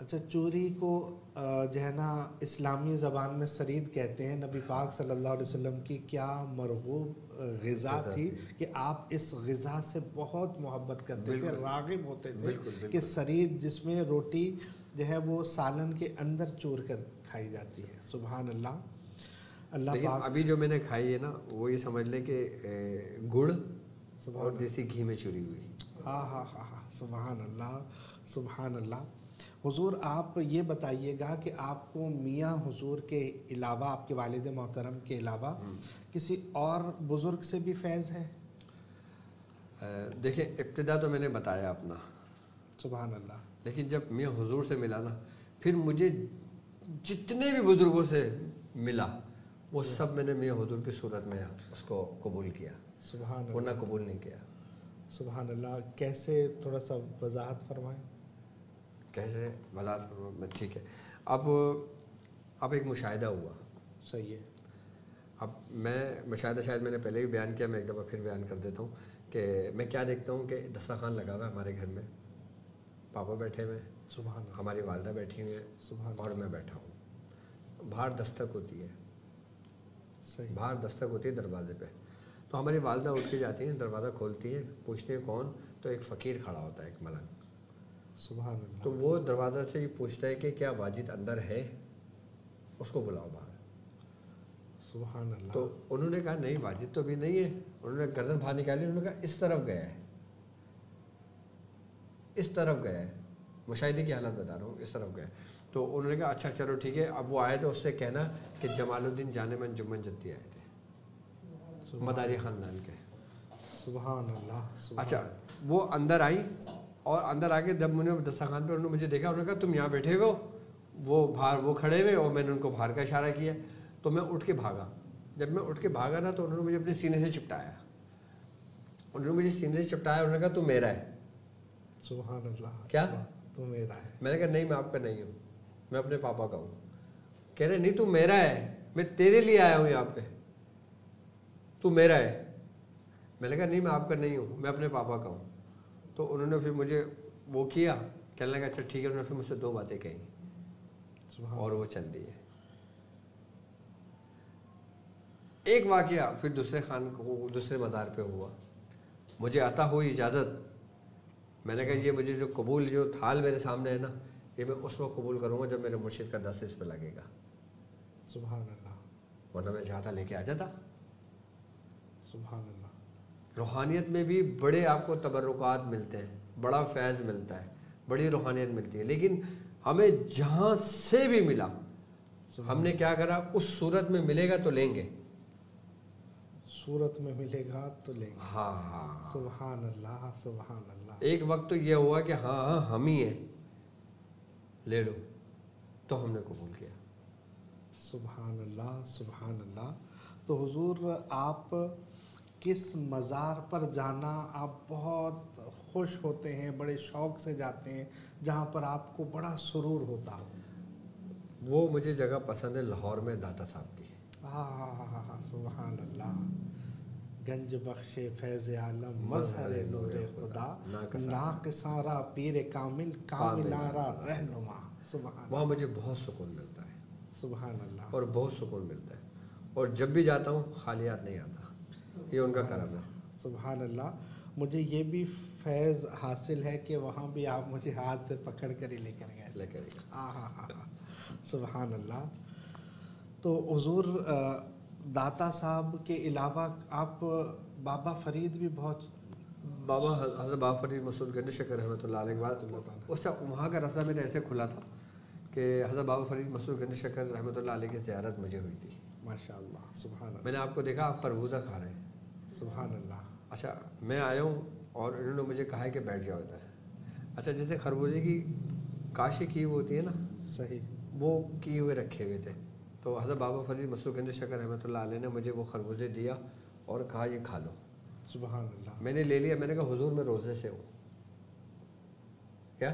S1: اچھا، چوری کو جو ہے نا اسلامی زبان میں سرید کہتے ہیں. نبی پاک صلی اللہ علیہ وسلم کی کیا مرغوب غذا تھی کہ آپ اس غذا سے بہت محبت کرتے تھے, راغب ہوتے تھے کہ سرید جس میں روٹی جو ہے وہ سالن کے اندر چور کر کھائی جاتی ہے. سبحان اللہ. اللہ پاک
S2: ابھی جو میں نے کھائی ہے نا وہ یہ سمجھ لیں کہ گڑ اور دیسی گھی میں چوری ہوئی.
S1: ہاں ہاں ہاں ہاں, سبحان اللہ سبحان اللہ. حضور آپ یہ بتائیے گا کہ آپ کو میاں حضور کے علاوہ, آپ کے والد محترم کے علاوہ کسی اور بزرگ سے بھی فیض ہے؟
S2: دیکھیں ابتدا تو میں نے بتایا اپنا,
S1: سبحان اللہ,
S2: لیکن جب میاں حضور سے ملا نا پھر مجھے جتنے بھی بزرگوں سے ملا وہ سب میں نے میاں حضور کی صورت میں اس کو قبول کیا,
S1: سبحان اللہ,
S2: ورنہ قبول نہیں کیا.
S1: سبحان اللہ. کیسے, تھوڑا سا وضاحت فرمائیں.
S2: کیسے وضاحت فرمائیں؟ ٹھیک ہے. اب ایک مشاہدہ ہوا.
S1: صحیح ہے.
S2: اب میں مشاہدہ شاید میں نے پہلے بھی بیان کیا, میں ایک دفعہ پھر بیان کر دیتا ہوں کہ میں کیا دیکھتا ہوں کہ دسترخوان لگا ہوا ہے ہمارے گھر میں, پاپا بیٹھے ہوئے ہیں,
S1: سبحان اللہ,
S2: ہماری والدہ بیٹھی ہوئی ہیں,
S1: سبحان
S2: اور میں بیٹھا ہوں. باہر دستک ہوتی ہے,
S1: صحیح,
S2: باہر دستک ہوتی ہے دروازے پہ. تو ہماری والدہ اٹھ کے جاتی ہیں, دروازہ کھولتی ہیں, پوچھتی ہیں کون, تو ایک فقیر کھڑا ہوتا ہے, ایک ملنگ.
S1: سبحان اللہ.
S2: تو وہ دروازہ سے یہ پوچھتا ہے کہ کیا واجد اندر ہے, اس کو بلاؤ باہر.
S1: سبحان اللہ.
S2: تو انہوں نے کہا نہیں واجد تو بھی نہیں ہے. انہوں نے گردن باہر نکالی, انہوں نے کہا اس طرف گیا ہے, اس طرف گیا ہے. مشاہدے کی حالت بتا رہا ہوں, اس طرف گیا ہے. تو انہوں نے کہا اچھا چلو ٹھیک ہے. اب وہ آئے تو اس سے کہنا کہ جمال الدین جانمن جمن جدی آئے تھے, مداری خاندان کے.
S1: سبحان اللہ.
S2: اچھا وہ اندر آئی, اور اندر آ کے جب مجھے دسترخوان پہ انہوں نے مجھے دیکھا, انہوں نے کہا تم یہاں بیٹھے ہو, وہ باہر وہ کھڑے ہوئے, اور میں نے ان کو باہر کا اشارہ کیا. تو میں اٹھ کے بھاگا. جب میں اٹھ کے بھاگا نا تو انہوں نے مجھے اپنے سینے سے چپٹایا. انہوں نے مجھے سینے سے چپٹایا, انہوں نے کہا تو میرا ہے.
S1: سبحان اللہ.
S2: کیا
S1: تو میرا ہے؟ میں
S2: نے کہا نہیں میں آپ کا نہیں ہوں, میں اپنے پاپا کا ہوں. کہہ رہے نہیں تو میرا ہے, میں تیرے لیے آیا ہوں یہاں پہ, تو میرا ہے. میں نے کہا نہیں میں آپ کا نہیں ہوں, میں اپنے پاپا کا ہوں. تو انہوں نے پھر مجھے وہ کیا, کہنے لگا اچھا ٹھیک ہے. انہوں نے پھر مجھ سے 2 باتیں کہیں, اور وہ چل دی ہے. ایک واقعہ پھر دوسرے مدار پہ ہوا. مجھے عطا ہوئی اجازت, میں نے کہا یہ مجھے جو تھال میرے سامنے ہے نا, یہ میں اس وقت قبول کروں گا جب میرے مرشد کا دست اس پہ لگے گا.
S1: سبحان اللہ.
S2: ورنہ میں چاہتا لے کے آ جاتا.
S1: سبحان اللہ.
S2: روحانیت میں بھی بڑے آپ کو تبرکات ملتے ہیں, بڑا فیض ملتا ہے, بڑی روحانیت ملتی ہے. لیکن ہمیں جہاں سے بھی ملا, ہم نے کیا کرا, اس صورت میں ملے گا تو لیں گے,
S1: صورت میں ملے گا تو لیں گے.
S2: ہاں
S1: سبحان اللہ. سبحان اللہ.
S2: ایک وقت تو یہ ہوا کہ ہاں ہم ہی ہیں, لے لو, تو ہم نے قبول کیا.
S1: سبحان اللہ. سبحان اللہ. تو حضور آپ کس مزار پر جانا آپ بہت خوش ہوتے ہیں, بڑے شوق سے جاتے ہیں, جہاں پر آپ کو بڑا سرور ہوتا ہو؟
S2: وہ مجھے جگہ پسند ہے لاہور میں داتا صاحب کی.
S1: ہاں سبحان اللہ. گنج بخش فیض عالم مظہر نور خدا, ناقصارا پیر کامل کاملارا رہنما. سبحان اللہ.
S2: وہاں مجھے بہت سکون ملتا ہے.
S1: سبحان اللہ.
S2: اور بہت سکون ملتا ہے, اور جب بھی جاتا ہوں خالی ہاتھ نہیں آتا, یہ ان کا کرم ہے.
S1: سبحان اللہ. مجھے یہ بھی فیض حاصل ہے کہ وہاں بھی آپ مجھے ہاتھ سے پکڑ کر ہی لے کر گئے. ہاں. سبحان اللہ. تو حضور داتا صاحب کے علاوہ آپ بابا فرید بھی بہت,
S2: بابا حضرت بابا فرید مسعود گنج شکر رحمۃ اللہ علیہ کے بعد اس وہاں کا رستہ میرے ایسے کھلا تھا کہ حضرت بابا فرید مسعود گنج شکر رحمۃ اللہ علیہ کی زیارت مجھے ہوئی تھی.
S1: ماشاء اللہ. سبحان اللہ.
S2: میں نے آپ کو دیکھا آپ خربوزہ کھا رہے ہیں.
S1: سبحان اللہ.
S2: اچھا میں آیا ہوں اور انہوں نے مجھے کہا ہے کہ بیٹھ جاؤ ادھر. اچھا جیسے خربوزے کی کاشی کی ہوتی ہے نا,
S1: صحیح,
S2: وہ کیے ہوئے رکھے ہوئے تھے. تو حضرت بابا فرید مسعود گنج شکر رحمۃ اللہ علیہ نے مجھے وہ خربوزے دیا اور کہا یہ کھا لو.
S1: سبحان اللہ.
S2: میں نے لے لیا. میں نے کہا حضور میں روزے سے ہوں. کیا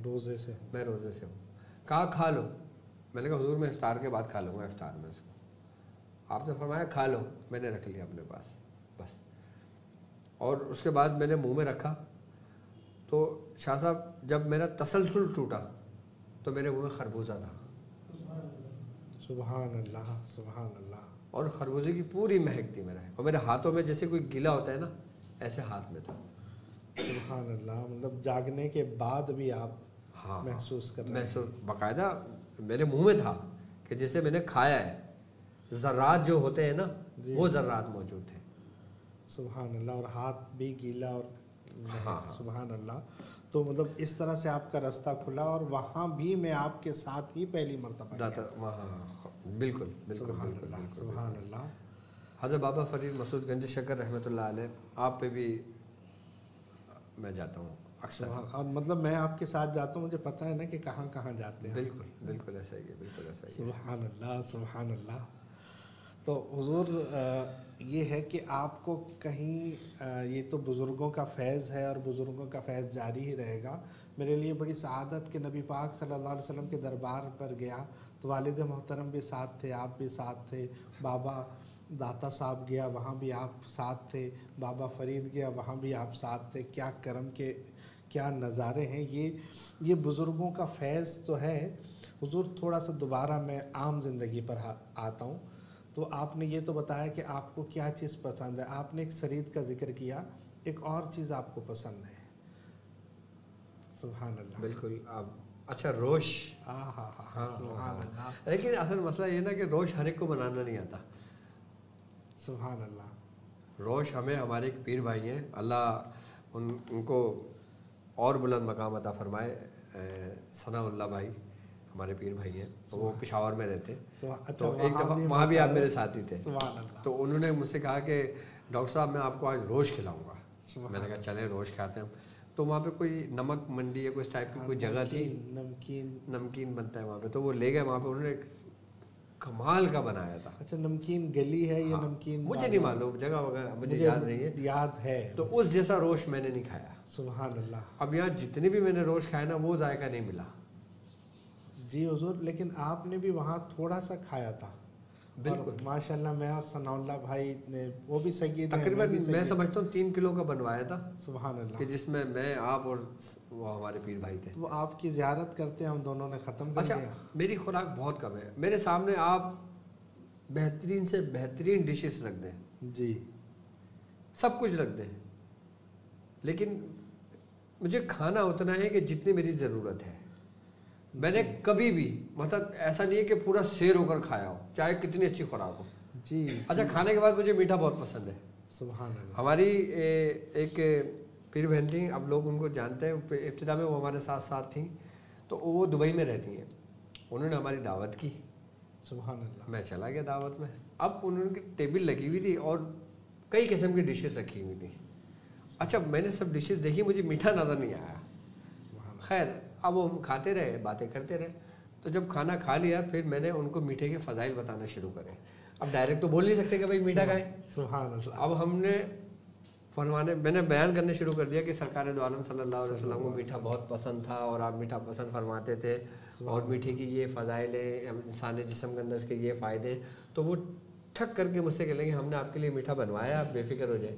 S1: روزے سے؟
S2: میں روزے سے ہوں. کہا کھا لو. میں نے کہا حضور میں افطار کے بعد کھا لوں گا, افطار میں اس کو. آپ نے فرمایا کھا لو. میں نے رکھ لیا اپنے پاس بس. اور اس کے بعد میں نے منہ میں رکھا تو شاہ صاحب جب میرا تسلسل ٹوٹا تو میرے منہ میں خربوزہ تھا.
S1: سبحان اللہ سبحان اللہ.
S2: اور خربوزے کی پوری مہک تھی میرے, اور میرے ہاتھوں میں جیسے کوئی گیلا ہوتا ہے نا ایسے ہاتھ میں تھا.
S1: سبحان اللہ. مطلب جاگنے کے بعد بھی آپ
S2: ہاں
S1: محسوس کر رہے ہیں.
S2: محسوس باقاعدہ میرے منہ میں تھا کہ جیسے میں نے کھایا ہے, ذرات جو ہوتے ہیں نا وہ ذرات موجود تھے.
S1: سبحان اللہ. اور ہاتھ بھی گیلا اور
S2: ہاں.
S1: سبحان اللہ. تو مطلب اس طرح سے آپ کا راستہ کھلا, اور وہاں بھی میں آپ کے ساتھ ہی پہلی مرتبہ گیا.
S2: وہاں بالکل بالکل
S1: سبحان
S2: بالکل
S1: اللہ سبحان اللہ.
S2: حضرت بابا فرید مسعود گنج شکر رحمۃ اللہ علیہ, آپ پہ بھی میں جاتا ہوں اکثر.
S1: اور مطلب میں آپ کے ساتھ جاتا ہوں, مجھے پتہ ہے نا کہ کہاں کہاں جاتے ہیں.
S2: بالکل بالکل ایسا ہی ہے, بالکل ایسا ہی ہے.
S1: سبحان اللہ سبحان اللہ. تو حضور یہ ہے کہ آپ کو کہیں یہ تو بزرگوں کا فیض ہے اور بزرگوں کا فیض جاری ہی رہے گا. میرے لیے بڑی سعادت کہ نبی پاک صلی اللہ علیہ وسلم کے دربار پر گیا تو والد محترم بھی ساتھ تھے, آپ بھی ساتھ تھے. بابا داتا صاحب گیا, وہاں بھی آپ ساتھ تھے. بابا فرید گیا, وہاں بھی آپ ساتھ تھے. کیا کرم کے کیا نظارے ہیں. یہ بزرگوں کا فیض تو ہے. حضور تھوڑا سا دوبارہ میں عام زندگی پر آتا ہوں. تو آپ نے یہ تو بتایا کہ آپ کو کیا چیز پسند ہے. آپ نے ایک سرید کا ذکر کیا, ایک اور چیز آپ کو پسند ہے. سبحان اللہ.
S2: بالکل. اچھا روش.
S1: ہاں ہاں ہاں سبحان اللہ.
S2: لیکن اصل مسئلہ یہ نا کہ روش ہر ایک کو بنانا نہیں آتا.
S1: سبحان اللہ.
S2: روش ہمیں ہمارے ایک پیر بھائی ہیں, اللہ ان کو اور بلند مقام عطا فرمائے, ثناء اللہ بھائی ہمارے پیر بھائی ہیں, وہ پشاور میں رہتے. تو ایک دفعہ وہاں بھی آپ میرے ساتھی تھے. تو انہوں نے مجھ سے کہا کہ ڈاکٹر صاحب میں آپ کو آج روش کھلاؤں گا. میں نے کہا چلیں روش کھاتے ہیں. تو وہاں پہ کوئی نمک منڈی یا کوئی اس ٹائپ کی کوئی جگہ تھی, نمکین بنتا ہے وہاں پہ. تو وہ لے گئے وہاں پہ, انہوں نے کمال کا بنایا تھا.
S1: اچھا نمکین گلی ہے یا نمکین,
S2: مجھے نہیں معلوم جگہ وغیرہ, مجھے یاد نہیں ہے.
S1: یاد ہے.
S2: تو اس جیسا روش میں نے نہیں کھایا.
S1: سبحان اللہ.
S2: اب یہاں جتنے بھی میں نے روش کھایا نا وہ ذائقہ نہیں ملا.
S1: جی حضور, لیکن آپ نے بھی وہاں تھوڑا سا کھایا تھا. بالکل ماشاء اللہ. میں اور ثناء اللہ بھائی نے, وہ بھی سید
S2: تقریباً میں سمجھتا ہوں 3 کلو کا بنوایا تھا.
S1: سبحان اللہ.
S2: کہ جس میں آپ اور وہ ہمارے پیر بھائی تھے.
S1: وہ آپ کی زیارت کرتے ہیں, ہم دونوں نے ختم کر دیا.
S2: میری خوراک بہت کم ہے. میرے سامنے آپ بہترین سے بہترین ڈشز رکھ دیں,
S1: جی
S2: سب کچھ رکھ دیں, لیکن مجھے کھانا اتنا ہے کہ جتنی میری ضرورت ہے. میں نے کبھی بھی مطلب ایسا نہیں ہے کہ پورا سیر ہو کر کھایا ہو, چاہے کتنی اچھی خوراک ہو.
S1: جی.
S2: اچھا کھانے کے بعد مجھے میٹھا بہت پسند ہے.
S1: سبحان اللہ.
S2: ہماری ایک پیر بہن تھیں, اب لوگ ان کو جانتے ہیں, ابتدا میں وہ ہمارے ساتھ تھیں. تو وہ دبئی میں رہتی ہیں. انہوں نے ہماری دعوت کی.
S1: سبحان اللہ.
S2: میں چلا گیا دعوت میں. اب انہوں کی ٹیبل لگی ہوئی تھی اور کئی قسم کی ڈشز رکھی ہوئی تھیں. اچھا میں نے سب ڈشز دیکھی, مجھے میٹھا نظر نہیں آیا. خیر اب وہ ہم کھاتے رہے, باتیں کرتے رہے. تو جب کھانا کھا لیا پھر میں نے ان کو میٹھے کے فضائل بتانا شروع کرے. اب ڈائریکٹ تو بول نہیں سکتے کہ بھائی میٹھا کھائیں.
S1: سبحان اللہ.
S2: اب ہم نے میں نے بیان کرنے شروع کر دیا کہ سرکار دو عالم صلی اللہ علیہ وسلم کو میٹھا بہت پسند تھا اور آپ میٹھا پسند فرماتے تھے, اور میٹھے کی یہ فضائل ہیں, انسانی جسم کے اندر اس کے یہ فائدے. تو وہ ٹھک کر کے مجھ سے کہہ لیں گے ہم نے آپ کے لیے میٹھا بنوایا, آپ بے فکر ہو جائیں.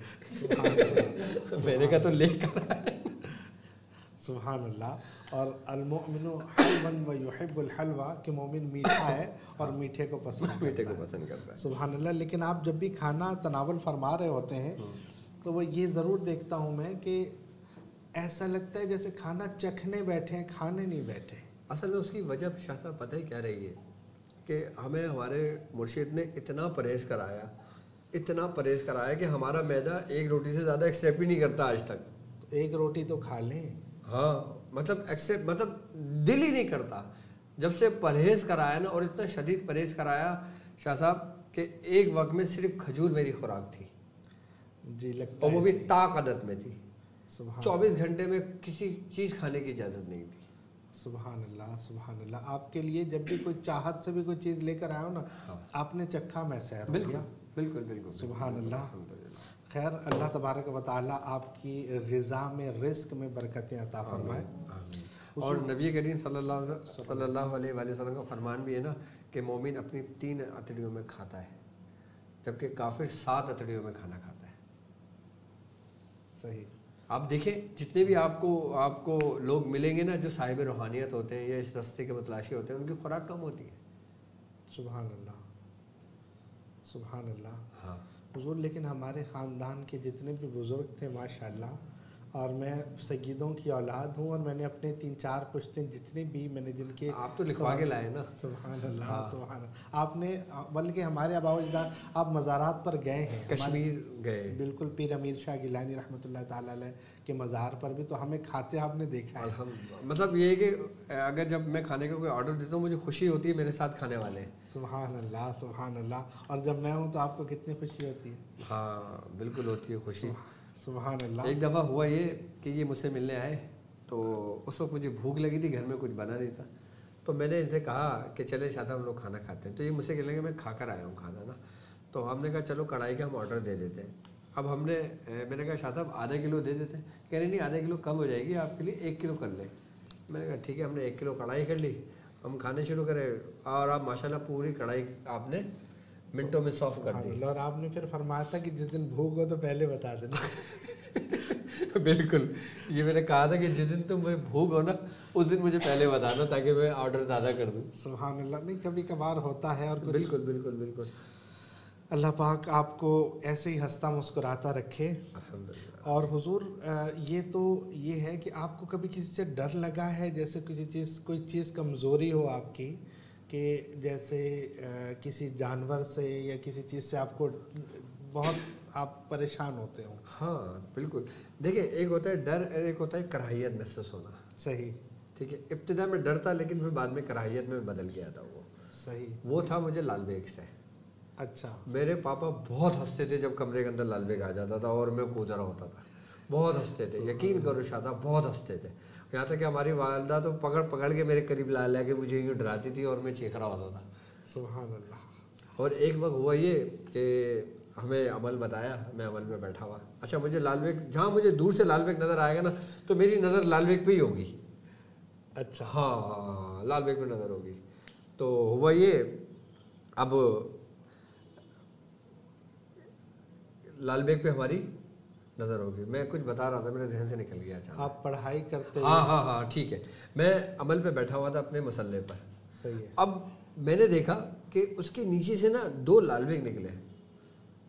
S2: میں نے کہا تو لے کر آئے.
S1: سبحان اللہ. اور المؤمن حلوًا ویحب الحلوہ, کہ مومن میٹھا ہے اور میٹھے کو پسند
S2: کرتا ہے.
S1: سبحان اللہ. لیکن آپ جب بھی کھانا تناول فرما رہے ہوتے ہیں تو وہ یہ ضرور دیکھتا ہوں میں کہ ایسا لگتا ہے جیسے کھانا چکھنے بیٹھے ہیں, کھانے نہیں بیٹھے.
S2: اصل میں اس کی وجہ شاہ صاحب پتہ ہی کیا رہی ہے کہ ہمیں ہمارے مرشد نے اتنا پرہیز کرایا کہ ہمارا معدہ ایک روٹی سے زیادہ ایکسیپٹ ہی نہیں کرتا آج تک.
S1: ایک روٹی تو کھا لیں.
S2: ہاں مطلب دل ہی نہیں کرتا. جب سے پرہیز کرایا نا, اور اتنا شدید پرہیز کرایا شاہ صاحب کہ ایک وقت میں صرف کھجور میری خوراک تھی.
S1: جی لگتا
S2: اور وہ بھی طاق عدد میں تھی. 24 گھنٹے میں کسی چیز کھانے کی اجازت نہیں تھی.
S1: سبحان اللہ سبحان اللہ. آپ کے لیے جب بھی کوئی چاہت سے بھی کوئی چیز لے کر آیا ہو نا, آپ نے چکھا میں سیر ہو گیا.
S2: بالکل بالکل.
S1: سبحان اللہ. خیر اللہ تبارک و تعالیٰ آپ کی غذا میں رزق میں برکتیں عطا فرمائے.
S2: اور نبی کریم صلی اللہ علیہ وآلہ وسلم کا فرمان بھی ہے نا کہ مومن اپنی 3 اتڑیوں میں کھاتا ہے, جبکہ کافر 7 اتڑیوں میں کھانا کھاتا ہے.
S1: صحیح.
S2: آپ دیکھیں جتنے بھی آپ کو لوگ ملیں گے نا جو صاحب روحانیت ہوتے ہیں یا اس راستے کے متلاشی ہوتے ہیں، ان کی خوراک کم ہوتی ہے.
S1: سبحان اللہ سبحان اللہ.
S2: ہاں
S1: حضور لیکن ہمارے خاندان کے جتنے بھی بزرگ تھے ماشاءاللہ، اور میں سیدوں کی اولاد ہوں، اور میں نے اپنے 3-4 پشتیں جتنے بھی میں نے جن کے
S2: آپ تو لکھوا کے لائے نا.
S1: سبحان اللہ سبحان اللہ. آپ نے بلکہ ہمارے آباء و اجداد آپ مزارات پر گئے ہیں،
S2: کشمیر گئے.
S1: بالکل پیر امیر شاہ گیلانی رحمۃ اللہ تعالیٰ علیہ کے مزار پر بھی تو ہمیں کھاتے آپ نے دیکھا ہے.
S2: الحمد مطلب یہ ہے کہ اگر جب میں کھانے کا کوئی آرڈر دیتا ہوں مجھے خوشی ہوتی ہے میرے ساتھ کھانے والے ہیں.
S1: سبحان اللہ سبحان اللہ. اور جب میں ہوں تو آپ کو کتنی خوشی ہوتی ہے.
S2: ہاں بالکل ہوتی ہے خوشی.
S1: سبحان اللہ.
S2: ایک دفعہ ہوا یہ کہ یہ مجھ سے ملنے آئے تو اس وقت مجھے بھوک لگی تھی، گھر میں کچھ بنا نہیں تھا، تو میں نے ان سے کہا کہ چلے شاید ہم لوگ کھانا کھاتے ہیں. تو یہ مجھ سے کہنے لگے میں کھا کر آیا ہوں کھانا نا. تو ہم نے کہا چلو کڑھائی کا ہم آرڈر دے دیتے ہیں. اب میں نے کہا شاہ صاحب آدھا کلو دے دیتے ہیں. کہہ رہے نہیں آدھا کلو کم ہو جائے گی آپ کے لیے، 1 کلو کر لیں. میں نے کہا ٹھیک ہے. ہم نے 1 کلو کڑھائی کر لی، ہم کھانے شروع کرے اور آپ ماشاءاللہ پوری کڑھائی آپ نے منٹوں میں صاف کر دی.
S1: اور آپ نے پھر فرمایا تھا کہ جس دن بھوک ہو تو پہلے بتا دینا.
S2: بالکل یہ میں نے کہا تھا کہ جس دن تم مجھے بھوک ہو نا اس دن مجھے پہلے بتانا تاکہ میں آرڈر زیادہ کر دوں.
S1: سبحان اللہ. نہیں کبھی کبھار ہوتا ہے. اور
S2: بالکل بالکل بالکل.
S1: اللہ پاک آپ کو ایسے ہی ہنستا مسکراتا رکھے.
S2: الحمدللہ.
S1: اور حضور یہ ہے کہ آپ کو کبھی کسی سے ڈر لگا ہے، جیسے کوئی چیز کمزوری ہو آپ کی، کہ جیسے کسی جانور سے یا کسی چیز سے آپ کو بہت آپ پریشان ہوتے ہوں؟
S2: ہاں بالکل. دیکھیں ایک ہوتا ہے ڈر، ایک ہوتا ہے کراہیت محسوس ہونا.
S1: صحیح.
S2: ٹھیک ہے. ابتدا میں ڈر تھا لیکن پھر بعد میں کراہیت میں بدل گیا تھا.
S1: صحیح.
S2: وہ تھا مجھے لال بیگ سے.
S1: اچھا.
S2: میرے پاپا بہت ہنستے تھے جب کمرے کے اندر لال بیگ آ جاتا تھا اور میں کود رہا ہوتا تھا. بہت ہنستے تھے، یقین کرو شادہ بہت ہنستے تھے. یہاں تک کہ ہماری والدہ تو پکڑ کے میرے قریب لا کے مجھے یوں ڈراتی تھی اور میں چیخ رہا ہوتا تھا.
S1: سبحان اللہ.
S2: اور ایک وقت ہوا یہ کہ ہمیں عمل بتایا، میں عمل میں بیٹھا ہوا. اچھا مجھے لال بیگ، جہاں مجھے دور سے لال بیگ نظر آئے گا نا تو میری نظر لال بیگ پہ ہی ہوگی.
S1: اچھا.
S2: ہاں لال بیگ پہ نظر ہوگی. تو ہوا یہ اب لال بیگ پہ ہماری نظر ہوگی. میں کچھ بتا رہا تھا میرے ذہن سے نکل گیا. اچھا
S1: آپ پڑھائی کرتے؟
S2: ہاں ٹھیک ہے. میں عمل پہ بیٹھا ہوا تھا اپنے مسلح پر.
S1: صحیح ہے.
S2: اب میں نے دیکھا کہ اس کے نیچے سے نا 2 لال بیگ نکلے.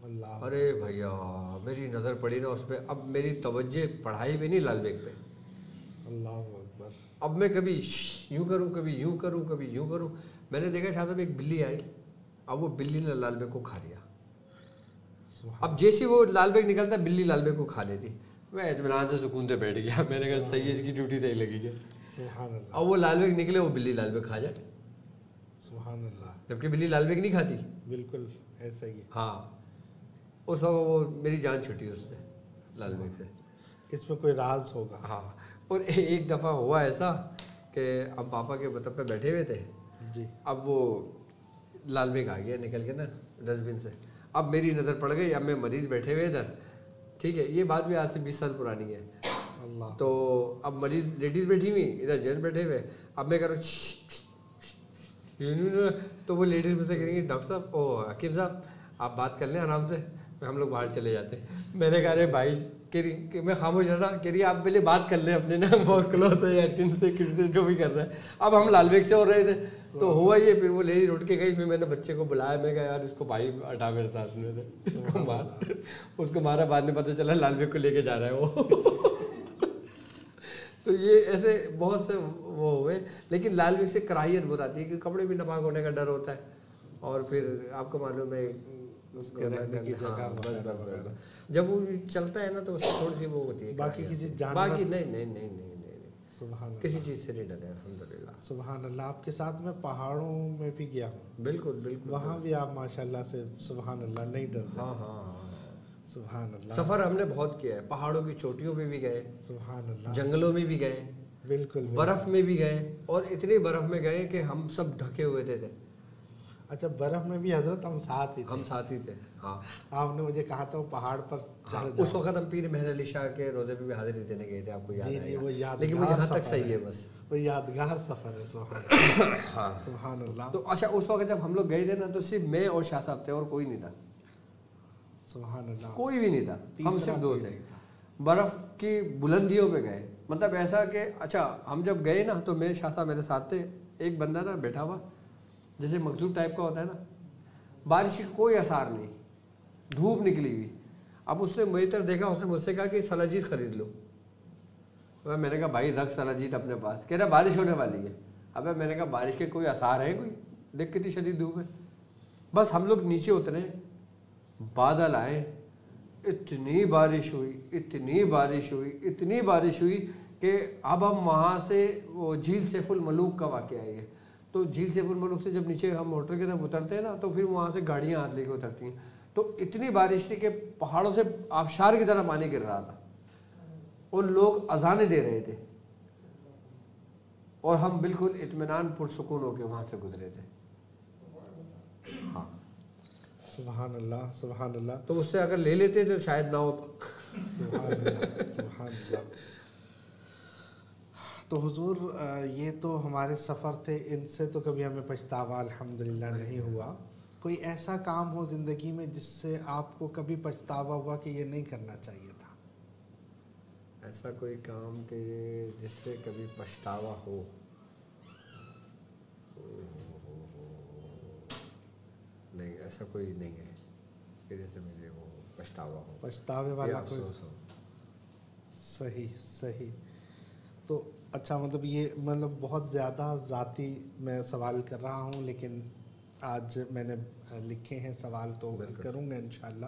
S1: اللہ.
S2: ارے بھیا میری نظر پڑی نا اس پہ. اب میری توجہ پڑھائی پہ نہیں لال بیگ پہ.
S1: اللہ اکبر.
S2: اب میں کبھی یوں کروں کبھی یوں کروں کبھی یوں کروں. میں نے دیکھا شاید ایک بلی آئی، اب وہ بلی نے لال بیگ کو کھا لیا. اب جیسے وہ لال بیگ نکلتا بلی لال بیگ کو کھا لیتی. میں اطمینان سے سکون سے بیٹھ گیا. میں نے کہا صحیح ہے، اس کی ڈیوٹی صحیح لگی ہے.
S1: سبحان اللہ.
S2: اب وہ لال بیگ نکلے، وہ بلی لال بیگ کھا جائے.
S1: سبحان اللہ.
S2: جبکہ بلی لال بیگ نہیں کھاتی.
S1: بالکل ایسا ہی ہے.
S2: ہاں اس وقت وہ میری جان چھٹی اس سے لال بیگ سے.
S1: اس میں کوئی راز ہوگا.
S2: ہاں. اور ایک دفعہ ہوا ایسا کہ ہم پاپا کے مطلب پہ بیٹھے ہوئے تھے
S1: جی.
S2: اب وہ لال بیگ آ گیا نکل کے نا ڈسٹ بن سے. اب میری نظر پڑ گئی. اب میں مریض بیٹھے ہوئے ادھر. ٹھیک ہے. یہ بات بھی آج سے 20 سال پرانی ہے.
S1: اللہ.
S2: تو اب مریض لیڈیز بیٹھی ہوئی، ادھر جینٹس بیٹھے ہوئے. اب میں کہہ رہا ہوں تو وہ لیڈیز مجھ سے کہیں گی ڈاکٹر صاحب حکیم صاحب آپ بات کر لیں آرام سے. ہم لوگ باہر چلے جاتے ہیں. میں نے کہا رہے بھائی کہ میں خاموش رہا. کہہ رہی آپ پہلے بات کر لیں اپنے نا بہت کلوز ہے یا چن سے کسی سے جو بھی کر رہا ہے. اب ہم لال بیگ سے ہو رہے تھے تو ہوا یہ. پھر وہ لیڈی اٹھ کے گئی. پھر میں نے بچے کو بلایا. میں کہا یار اس کو بھائی ہٹا میرے ساتھ میں اس کو مار. اس کو مارا. بعد میں پتہ چلا لال بیگ کو لے کے جا رہا ہے وہ. تو یہ ایسے بہت سے وہ ہوئے. لیکن لال بیگ سے کراہیت بہت آتی ہے کہ کپڑے بھی ناپاک ہونے کا ڈر ہوتا ہے. اور پھر آپ کو معلوم ہے اس کو رہنے کی جگہ جب وہ چلتا ہے نا تو اس سے تھوڑی سی وہ ہوتی ہے.
S1: باقی کسی
S2: باقی نہیں
S1: سبحان اللہ.
S2: کسی چیز سے نہیں ڈرے الحمدللہ.
S1: سبحان اللہ. آپ کے ساتھ میں پہاڑوں میں بھی گیا ہوں.
S2: بالکل بالکل.
S1: وہاں بھی آپ ماشاءاللہ سے سبحان اللہ نہیں ڈرتے.
S2: ہاں
S1: سبحان اللہ.
S2: سفر ہم نے بہت کیا ہے. پہاڑوں کی چوٹیوں پہ بھی گئے.
S1: سبحان اللہ.
S2: جنگلوں میں بھی گئے.
S1: بالکل.
S2: برف میں بھی گئے. اور اتنی برف میں گئے کہ ہم سب ڈھکے ہوئے تھے.
S1: اچھا برف میں بھی حضرت ہم ساتھ ہی
S2: تھے. ہاں
S1: آپ نے مجھے کہا تھا وہ پہاڑ پر.
S2: اس وقت ہم پیر مہر علی شاہ کے روزے پہ بھی حاضری دینے گئے تھے. آپ کو یاد ہے؟ لیکن وہ
S1: یہاں
S2: تک صحیح ہے بس.
S1: وہ یادگار سفر ہے. سبحان اللہ.
S2: تو اچھا اس وقت جب ہم لوگ گئے تھے نا تو صرف میں اور شاہ صاحب تھے اور کوئی نہیں تھا.
S1: سبحان اللہ.
S2: کوئی بھی نہیں تھا. ہم صرف 2 تھے. برف کی بلندیوں پہ گئے. مطلب ایسا کہ اچھا ہم جب گئے نا تو میں شاہ صاحب میرے ساتھ تھے, ایک بندہ نا بیٹھا ہوا جیسے مخزوب ٹائپ کا ہوتا ہے نا, بارش کا کوئی اثار نہیں, دھوپ نکلی ہوئی. اب اس نے میری طرف دیکھا, اس نے مجھ سے کہا کہ سلاجید خرید لو. میں نے کہا بھائی رکھ سلاجید اپنے پاس. کہہ رہا بارش ہونے والی ہے. ابے میں نے کہا بارش کے کوئی اثار ہیں کوئی؟ دیکھ کتنی شدید دھوپ ہے. بس ہم لوگ نیچے اترے, بادل آئے, اتنی بارش ہوئی, اتنی بارش ہوئی, اتنی بارش ہوئی کہ اب ہم وہاں سے وہ جھیل سیف الملوک کا واقعہ ہے. تو جھیل سیف الملوک سے جب نیچے ہم موٹر کی طرف اترتے ہیں نا تو پھر وہاں سے گاڑیاں ہاتھ لے کے اترتی ہیں. تو اتنی بارش تھی کہ پہاڑوں سے آبشار کی طرح پانی گر رہا تھا, اور لوگ اذانیں دے رہے تھے, اور ہم بالکل اطمینان پرسکون ہو کے وہاں سے گزرے تھے. ہاں
S1: سبحان اللہ سبحان اللہ.
S2: تو اس سے اگر لے لیتے تو شاید نہ ہوتا.
S1: سبحان اللہ سبحان اللہ. تو حضور یہ تو ہمارے سفر تھے, ان سے تو کبھی ہمیں پچھتاوا الحمدللہ نہیں ہوا. کوئی ایسا کام ہو زندگی میں جس سے آپ کو کبھی پچھتاوا ہوا کہ یہ نہیں کرنا چاہیے تھا؟
S2: ایسا کوئی کام کہ جس سے کبھی پچھتاوا ہو؟ نہیں, ایسا کوئی نہیں ہے کہ جس سے مجھے وہ پچھتاوا ہو,
S1: پچھتاوے والا کوئی
S2: افسوس ہو.
S1: صحیح صحیح. تو اچھا مطلب یہ مطلب بہت زیادہ ذاتی میں سوال کر رہا ہوں, لیکن آج میں نے لکھے ہیں سوال تو کروں گا انشاءاللہ,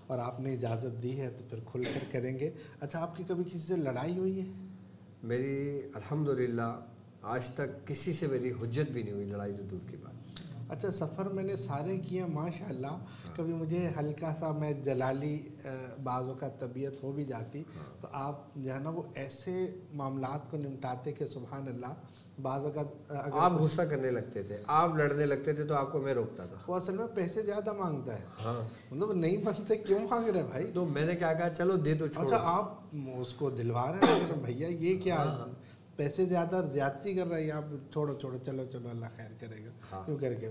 S1: اور آپ نے اجازت دی ہے تو پھر کھل کر کریں گے. اچھا آپ کی کبھی کسی سے لڑائی ہوئی ہے؟
S2: میری الحمدللہ آج تک کسی سے میری حجت بھی نہیں ہوئی, لڑائی تو دور کی بات.
S1: اچھا سفر میں نے سارے کیے ماشاء اللہ. کبھی مجھے ہلکا سا میں جلالی بعضوں کا طبیعت ہو بھی جاتی, تو آپ جو ہے نا وہ ایسے معاملات کو نمٹاتے کہ سبحان اللہ. بعض اوقات
S2: آپ غصہ کرنے لگتے تھے, آپ لڑنے لگتے تھے, تو آپ کو میں روکتا تھا.
S1: وہ اصل میں پیسے زیادہ مانگتا ہے.
S2: ہاں
S1: مطلب نہیں بنتے کیوں مانگ رہے بھائی؟
S2: تو میں نے کیا کہا, چلو دے تو چھوڑو.
S1: اچھا آپ اس کو دلوا رہے ہیں بھیا یہ کیا پیسے زیادہ زیادتی کر رہے ہیں آپ, چھوڑو چھوڑو چلو چلو اللہ خیر کرے گا کیوں کر کے.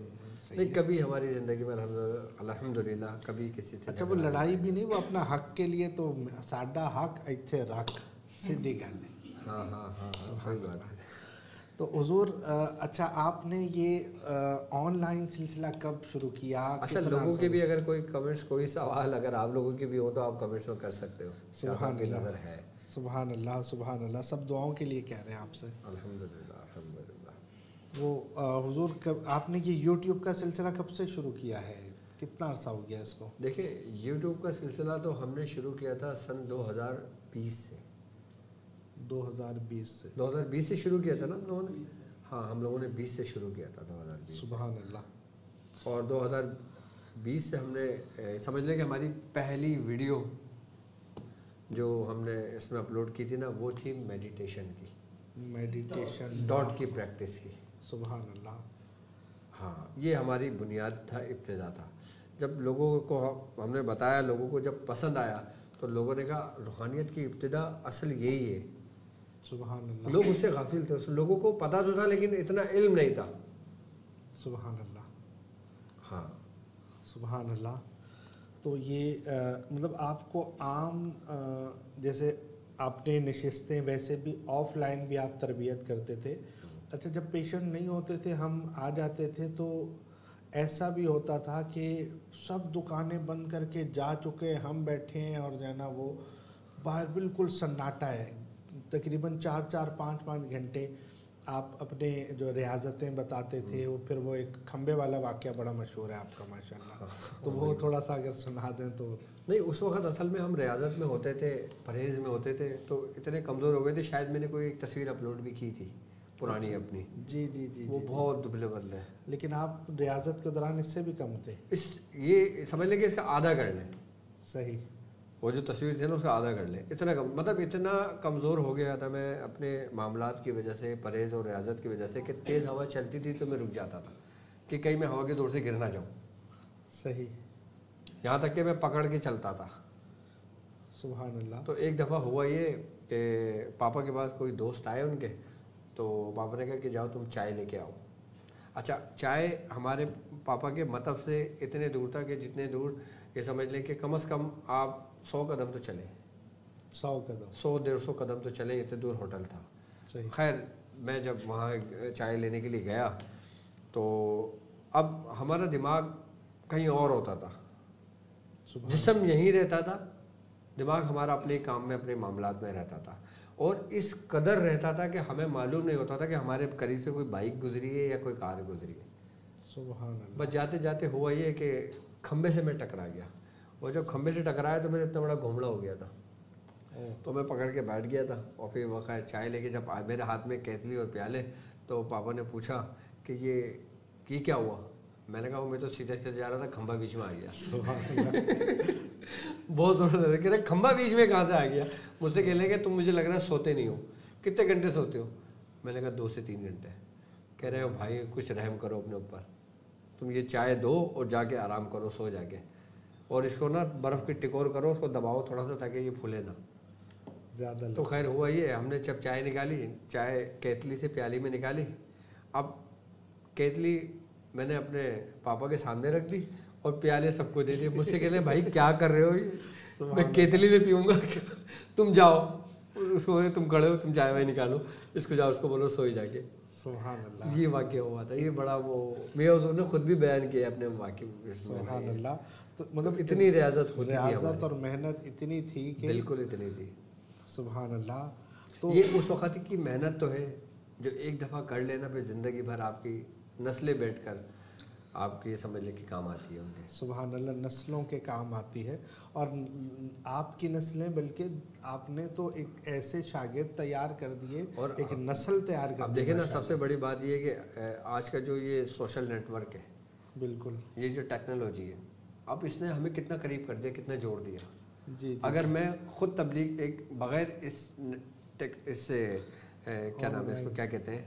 S2: نہیں کبھی ہماری زندگی میں الحمدللہ کبھی کسی سے.
S1: اچھا وہ لڑائی بھی نہیں, وہ اپنا حق کے لیے تو ساڈا حق ایتھے رکھ, سیدھی گل ہے.
S2: ہاں ہاں ہاں صحیح بات ہے.
S1: تو حضور اچھا آپ نے یہ آن لائن سلسلہ کب شروع کیا؟
S2: اچھا لوگوں کے بھی اگر کوئی کمنٹس, کوئی سوال اگر آپ لوگوں کے بھی ہو تو آپ کمنٹس میں کر سکتے ہو.
S1: سبحان
S2: کی نظر ہے.
S1: سبحان اللہ سبحان اللہ. سب دعاؤں کے لیے کہہ رہے ہیں آپ سے.
S2: الحمدللہ الحمدللہ.
S1: وہ حضور کب آپ نے یہ یوٹیوب کا سلسلہ کب سے شروع کیا ہے, کتنا عرصہ ہو گیا اس کو؟
S2: دیکھیں یوٹیوب کا سلسلہ تو ہم نے شروع کیا تھا سن 2020 سے.
S1: 2020 سے؟
S2: 2020 سے شروع کیا تھا نا لوگوں نے. ہاں ہم لوگوں نے 20 سے شروع کیا تھا 2020.
S1: سبحان اللہ.
S2: اور 2020 سے ہم نے سمجھ لیں کہ ہماری پہلی ویڈیو جو ہم نے اس میں اپلوڈ کی تھی نا, وہ تھی میڈیٹیشن کی,
S1: میڈیٹیشن
S2: ڈاٹ کی پریکٹس کی.
S1: سبحان اللہ.
S2: ہاں یہ ہماری بنیاد تھا, ابتدا تھا. جب لوگوں کو ہم نے بتایا, لوگوں کو جب پسند آیا تو لوگوں نے کہا روحانیت کی ابتدا اصل یہی ہے.
S1: سبحان اللہ.
S2: لوگ اس سے غافل تھے, لوگوں کو پتہ تو تھا لیکن اتنا علم نہیں تھا.
S1: سبحان اللہ.
S2: ہاں
S1: سبحان اللہ. تو یہ مطلب آپ کو عام جیسے آپ نے نشستیں, ویسے بھی آف لائن بھی آپ تربیت کرتے تھے. اچھا جب پیشنٹ نہیں ہوتے تھے ہم آ جاتے تھے تو ایسا بھی ہوتا تھا کہ سب دکانیں بند کر کے جا چکے, ہم بیٹھے ہیں اور جو ہے نا وہ باہر بالکل سناٹا ہے. تقریباً 4-5 گھنٹے آپ اپنے جو ریاضتیں بتاتے تھے, وہ پھر وہ ایک کھمبے والا واقعہ بڑا مشہور ہے آپ کا ماشاء اللہ, تو وہ تھوڑا سا اگر سنا دیں تو.
S2: نہیں اس وقت اصل میں ہم ریاضت میں ہوتے تھے, پرہیز میں ہوتے تھے, تو اتنے کمزور ہو گئے تھے. شاید میں نے کوئی ایک تصویر اپلوڈ بھی کی تھی پرانی اپنی.
S1: جی جی جی.
S2: وہ بہت دبلے بدلے.
S1: لیکن آپ ریاضت کے دوران اس سے بھی کم تھے.
S2: یہ سمجھ لیں کہ اس کا آدھا کر لیں.
S1: صحیح.
S2: وہ جو تصویر تھی نا اس کا آدھا کر لیں. اتنا مطلب اتنا کمزور ہو گیا تھا میں اپنے معاملات کی وجہ سے, پرہیز اور ریاضت کی وجہ سے, کہ تیز ہوا چلتی تھی تو میں رک جاتا تھا کہ کہیں میں ہوا کی دور سے گر نہ جاؤں.
S1: صحیح.
S2: یہاں تک کہ میں پکڑ کے چلتا تھا.
S1: سبحان اللہ.
S2: تو ایک دفعہ ہوا یہ کہ پاپا کے پاس کوئی دوست آئے ان کے, تو پاپا نے کہا کہ جاؤ تم چائے لے کے آؤ. اچھا چائے ہمارے پاپا کے مطلب سے اتنے دور تھا کہ جتنے دور یہ سمجھ لیں کہ کم از کم آپ 100 قدم تو چلیں. 100-150 قدم تو چلے، اتنے دور ہوٹل تھا. خیر میں جب وہاں چائے لینے کے لیے گیا تو اب ہمارا دماغ کہیں اور ہوتا تھا، جسم یہیں رہتا تھا، دماغ ہمارا اپنے کام میں اپنے معاملات میں رہتا تھا، اور اس قدر رہتا تھا کہ ہمیں معلوم نہیں ہوتا تھا کہ ہمارے قریب سے کوئی بائک گزری ہے یا کوئی کار گزری ہے.
S1: سبحان اللہ.
S2: بس جاتے جاتے ہوا یہ کہ کھمبے سے میں ٹکرا گیا، اور جب کھمبے سے ٹکرایا تو میرا اتنا بڑا گھومڑا ہو گیا تھا، تو میں پکڑ کے بیٹھ گیا تھا. اور پھر وہ خیر چائے لے کے جب میرے ہاتھ میں کیتلی اور پیالے، تو پاپا نے پوچھا کہ یہ کیا ہوا. میں نے کہا وہ میں تو سیدھے سیدھے جا رہا تھا، کھمبا بیچ میں آ گیا. بہت زور سے کہہ رہے کھمبا بیچ میں کہاں سے آ گیا. مجھ سے کہنے کہ تم مجھے لگ رہا ہے سوتے نہیں ہو. کتنے گھنٹے سوتے ہو؟ میں نے کہا 2 سے 3 گھنٹے. کہہ رہے ہو بھائی کچھ رحم کرو اپنے اوپر، تم یہ چائے دو اور جا کے آرام کرو، سو جا کے، اور اس کو نا برف کی ٹکور کرو، اس کو دباؤ تھوڑا سا تاکہ یہ پھولے نا زیادہ. تو خیر ہوا یہ ہم نے جب چائے نکالی، چائے کیتلی سے پیالی میں نکالی. اب کیتلی میں نے اپنے پاپا کے سامنے رکھ دی اور پیالے سب کو دے دیے. مجھ سے کہہ رہے بھائی کیا کر رہے ہو، یہ میں کیتلی میں پیوں گا، تم جاؤ اس کو، تم کھڑے ہو، تم چائے وائی نکالو، اس کو جاؤ اس کو بولو سوئی جا کے.
S1: سبحان اللہ.
S2: یہ واقعہ ہوا تھا، یہ بڑا وہ میں حضور نے خود بھی بیان کیا اپنے واقعے.
S1: سبحان اللہ. تو مطلب
S2: اتنی ریاضت ہوتی تھی،
S1: ریاضت اور محنت اتنی تھی کہ
S2: بالکل اتنی تھی.
S1: سبحان اللہ. تو
S2: یہ اس وقت کی محنت تو ہے جو ایک دفعہ کر لینا پھر زندگی بھر آپ کی نسلیں بیٹھ کر آپ کی یہ سمجھ لے کہ کام آتی ہے ان کے.
S1: سبحان اللہ. نسلوں کے کام آتی ہے، اور آپ کی نسلیں بلکہ آپ نے تو ایک ایسے شاگرد تیار کر دیے اور ایک نسل تیار کر دی.
S2: اب دیکھیں نا، سب سے بڑی بات یہ کہ آج کا جو یہ سوشل نیٹ ورک ہے، بالکل یہ جو ٹیکنالوجی ہے، اب اس نے ہمیں کتنا قریب کر دیا، کتنا جوڑ دیا. جی اگر میں خود تبلیغ ایک بغیر اس سے کیا نام ہے اس کو کیا کہتے ہیں،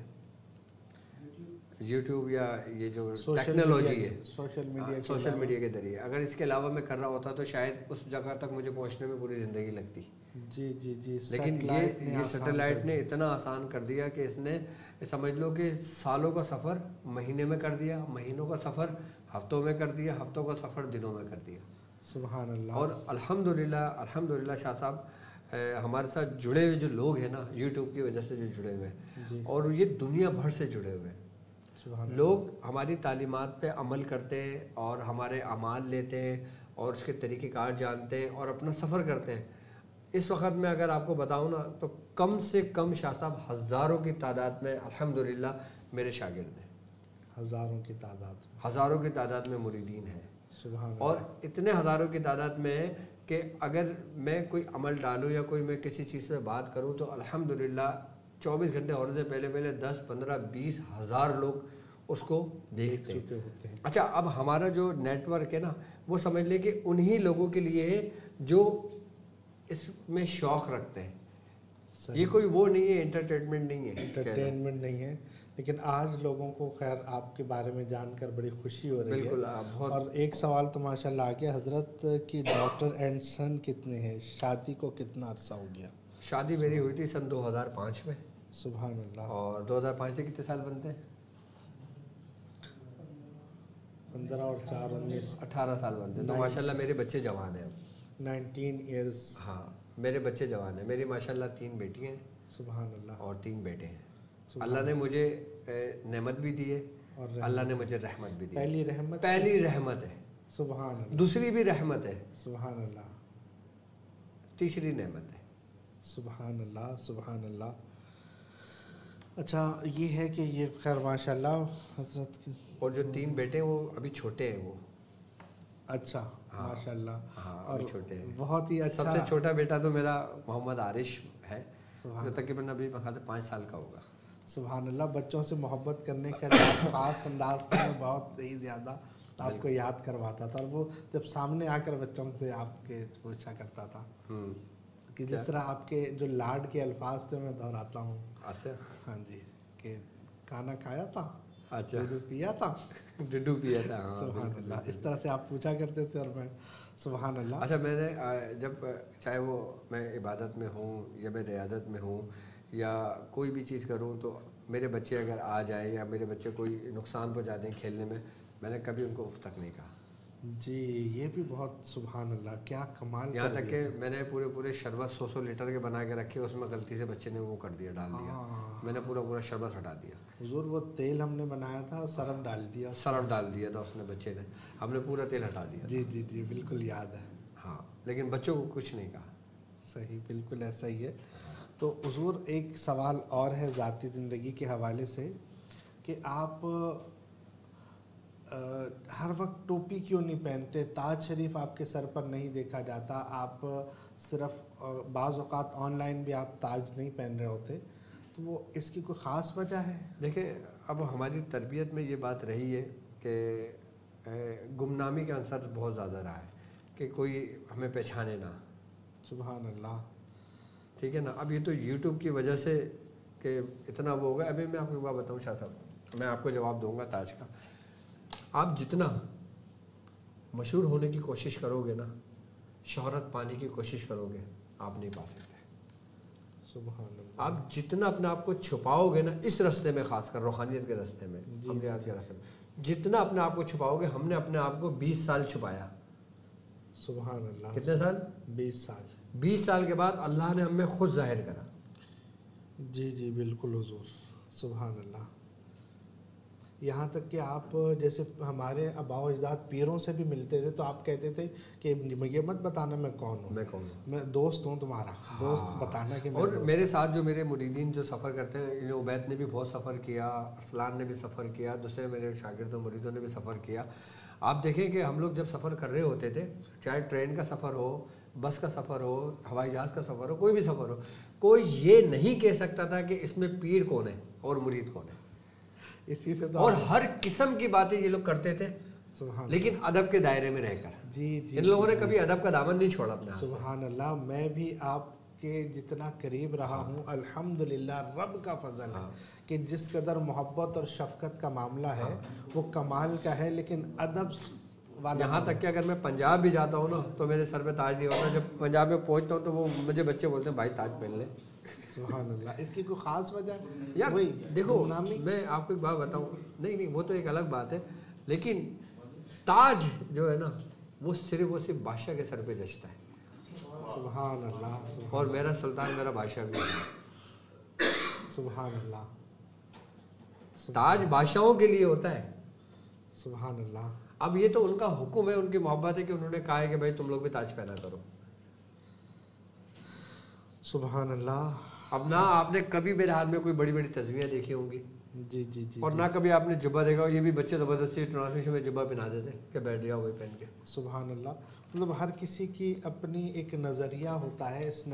S2: یوٹیوب یا یہ جو ٹیکنالوجی ہے سوشل میڈیا کے ذریعے، اگر اس کے علاوہ میں کر رہا ہوتا تو شاید اس جگہ تک مجھے پہنچنے میں پوری زندگی لگتی.
S1: جی جی جی.
S2: لیکن یہ سیٹلائٹ نے اتنا آسان کر دیا کہ اس نے سمجھ لو کہ سالوں کا سفر مہینے میں کر دیا، مہینوں کا سفر ہفتوں میں کر دیا، ہفتوں کا سفر دنوں میں کر دیا.
S1: سبحان اللہ.
S2: اور الحمدللہ شاہ صاحب ہمارے ساتھ جڑے ہوئے جو لوگ ہیں نا، یوٹیوب کی وجہ سے جو جڑے ہوئے ہیں، اور یہ دنیا بھر سے جڑے ہوئے ہیں لوگ ہماری تعلیمات پہ عمل کرتے ہیں اور ہمارے اعمال لیتے ہیں اور اس کے طریقہ کار جانتے ہیں اور اپنا سفر کرتے ہیں. اس وقت میں اگر آپ کو بتاؤں نا تو کم سے کم شاہ صاحب ہزاروں کی تعداد میں الحمدللہ میرے شاگرد ہیں. ہزاروں کی تعداد میں مریدین ہیں. اور اتنے ہزاروں کی تعداد میں کہ اگر میں کوئی عمل ڈالوں یا کوئی میں کسی چیز پہ بات کروں تو الحمدللہ 24 گھنٹے ہونے سے پہلے 10 15 20 ہزار لوگ اس کو دیکھ چکے ہوتے ہیں. اچھا اب ہمارا جو نیٹ ورک ہے نا، وہ سمجھ لیں کہ انہی لوگوں کے لیے ہے جو اس میں شوق رکھتے ہیں. یہ کوئی وہ نہیں ہے، انٹرٹینمنٹ نہیں ہے.
S1: لیکن آج لوگوں کو خیر آپ کے بارے میں جان کر بڑی خوشی ہو رہی ہے.
S2: بالکل.
S1: اور ایک سوال تو ماشاءاللہ آ گیا، حضرت کی ڈاٹر اینڈ سن کتنے ہیں؟ شادی کو کتنا عرصہ ہو گیا؟
S2: شادی میری ہوئی تھی سن 2005 میں.
S1: سبحان اللہ.
S2: اور 2005 سے کتنے سال بنتے ہیں؟
S1: 15 اور 4 19
S2: 18 سال بنتے ہیں. تو ماشاءاللہ میرے بچے جوان ہیں.
S1: 19 ایئرز.
S2: ہاں میرے بچے جوان ہیں. میری ماشاءاللہ 3 بیٹیاں ہیں.
S1: سبحان اللہ.
S2: اور 3 بیٹے ہیں. اللہ نے مجھے نعمت بھی دی ہے اور اللہ نے مجھے رحمت بھی دی. پہلی رحمت ہے.
S1: سبحان اللہ.
S2: دوسری بھی رحمت ہے.
S1: سبحان اللہ.
S2: تیسری نعمت ہے.
S1: سبحان اللہ. سبحان اللہ. اچھا یہ ہے کہ یہ خیر ماشاءاللہ حضرت کی.
S2: اور جو 3 بیٹے ہیں وہ ابھی چھوٹے ہیں. وہ
S1: اچھا ماشاءاللہ.
S2: اور چھوٹے ہیں.
S1: بہت ہی اچھا.
S2: سب سے چھوٹا بیٹا تو میرا محمد عارش ہے، جو تقریباً ابھی 5 سال کا ہوگا.
S1: سبحان اللہ. بچوں سے محبت کرنے کا خاص انداز تھا، میں بہت ہی زیادہ آپ کو یاد کرواتا تھا، اور وہ جب سامنے آ کر بچوں سے آپ کے پوچھا کرتا تھا کہ جس طرح آپ کے جو لاڈ کے الفاظ تھے میں دہراتا ہوں.
S2: اچھا.
S1: ہاں جی. کہ کھانا کھایا تھا؟
S2: اچھا.
S1: دودھ پیا تھا؟
S2: دودھ پیا تھا.
S1: سبحان اللہ. اس طرح سے آپ پوچھا کرتے تھے اور میں سبحان اللہ.
S2: اچھا میں نے جب چاہے وہ میں عبادت میں ہوں یا میں ریاضت میں ہوں یا کوئی بھی چیز کروں تو میرے بچے اگر آ جائیں یا میرے بچے کوئی نقصان پہنچا دیں کھیلنے میں، میں نے کبھی ان کو اف تک نہیں کہا.
S1: جی یہ بھی بہت سبحان اللہ کیا کمال
S2: یہاں
S1: کر
S2: تک
S1: دیا۔
S2: کہ میں نے پورے شربت 100 لیٹر کے بنا کے رکھے، اس میں غلطی سے بچے نے وہ کر دیا، ڈال دیا،
S1: ہاں
S2: میں نے پورا شربت ہٹا دیا،
S1: حضور وہ تیل ہم نے بنایا تھا سرف ڈال دیا۔
S2: سرف ڈال دیا تھا اس نے بچے نے، ہم نے پورا تیل ہٹا دیا۔
S1: جی جی جی بالکل یاد ہے۔
S2: ہاں لیکن بچوں کو کچھ نہیں کہا۔
S1: صحیح، بالکل ایسا ہی ہے۔ تو حضور ایک سوال اور ہے ذاتی زندگی کے حوالے سے کہ آپ ہر وقت ٹوپی کیوں نہیں پہنتے؟ تاج شریف آپ کے سر پر نہیں دیکھا جاتا، آپ صرف بعض اوقات آن لائن بھی آپ تاج نہیں پہن رہے ہوتے، تو وہ اس کی کوئی خاص وجہ ہے؟
S2: دیکھیں اب ہماری تربیت میں یہ بات رہی ہے کہ گمنامی کا عنصر بہت زیادہ رہا ہے کہ کوئی ہمیں پہچانے نہ۔
S1: سبحان اللہ۔
S2: ٹھیک ہے نا، اب یہ تو یوٹیوب کی وجہ سے کہ اتنا وہ ہوگا۔ ابھی میں آپ کو ایک بات بتاؤں شاہ صاحب، میں آپ کو جواب دوں گا تاج کا۔ آپ جتنا مشہور ہونے کی کوشش کرو گے نا، شہرت پانے کی کوشش کرو گے، آپ نہیں پا سکتے۔
S1: سبحان اللہ۔
S2: آپ جتنا اپنے آپ کو چھپاؤ گے نا اس رستے میں، خاص کر روحانیت کے رستے میں، عملیات کے رستے میں، جتنا اپنے آپ کو چھپاؤ گے، ہم نے اپنے آپ کو 20 سال چھپایا۔
S1: سبحان اللہ۔
S2: کتنے سال؟
S1: 20 سال۔
S2: 20 سال کے بعد اللہ نے ہمیں خود ظاہر کرا۔
S1: جی جی بالکل حضور، سبحان اللہ۔ یہاں تک کہ آپ جیسے ہمارے آباء و اجداد پیروں سے بھی ملتے تھے تو آپ کہتے تھے کہ یہ مت بتانا میں کون ہوں،
S2: میں کون ہوں،
S1: میں دوست ہوں تمہارا، دوست بتانا کہ میں
S2: اور میرے ساتھ جو میرے مریدین جو سفر کرتے ہیں، انہیں عبید نے بھی بہت سفر کیا، ارسلان نے بھی سفر کیا، دوسرے میرے شاگرد و مریدوں نے بھی سفر کیا۔ آپ دیکھیں کہ ہم لوگ جب سفر کر رہے ہوتے تھے، چاہے ٹرین کا سفر ہو، بس کا سفر ہو، ہوائی جہاز کا سفر ہو، کوئی بھی سفر ہو، کوئی یہ نہیں کہہ سکتا تھا کہ اس میں پیر کون ہے اور مرید کون ہے۔
S1: اسی سے تو
S2: اور ہر قسم کی باتیں یہ لوگ کرتے تھے،
S1: سبحان
S2: لیکن ادب کے دائرے میں رہ کر۔
S1: جی جی
S2: ان لوگوں نے کبھی ادب کا دامن نہیں چھوڑا اپنے ہاتھ سے۔
S1: سبحان اللہ۔ میں بھی آپ کے جتنا قریب رہا ہوں، الحمدللہ رب کا فضل ہے کہ جس قدر محبت اور شفقت کا معاملہ ہے وہ کمال کا ہے، لیکن ادب والا
S2: یہاں تک کہ اگر میں پنجاب بھی جاتا ہوں نا تو میرے سر پہ تاج نہیں ہوتا، جب پنجاب میں پہنچتا ہوں تو وہ مجھے بچے بولتے ہیں بھائی تاج پہن لے۔
S1: سبحان اللہ۔ اس کی کوئی خاص وجہ
S2: یار
S1: وہی
S2: دیکھو،
S1: نامی؟
S2: میں آپ کو ایک بات بتاؤں، نہیں وہ تو ایک الگ بات ہے، لیکن تاج جو ہے نا وہ صرف بادشاہ کے سر پہ جچتا ہے،
S1: سبحان اللہ۔
S2: اور میرا سلطان میرا بادشاہ بھی ہے۔
S1: سبحان اللہ۔
S2: تاج بادشاہوں کے لیے ہوتا ہے۔
S1: سبحان اللہ۔
S2: اب یہ تو ان کا حکم ہے، ان کی محبت ہے کہ انہوں نے کہا ہے کہ بھائی تم لوگ بھی تاج پہنا کرو۔
S1: سبحان اللہ۔
S2: اب نہ آپ نے کبھی میرے ہاتھ میں کوئی بڑی بڑی تصویریں دیکھی ہوں گی،
S1: جی جی جی،
S2: اور نہ کبھی آپ نے جبہ دیکھا ہو۔ یہ بھی بچے زبردستی ٹرانسمیشن میں جبہ پہنا دیتے کہ بیٹھ جاؤ وہی پہن کے۔
S1: سبحان اللہ۔ مطلب ہر کسی کی اپنی ایک نظریہ ہوتا ہے، اس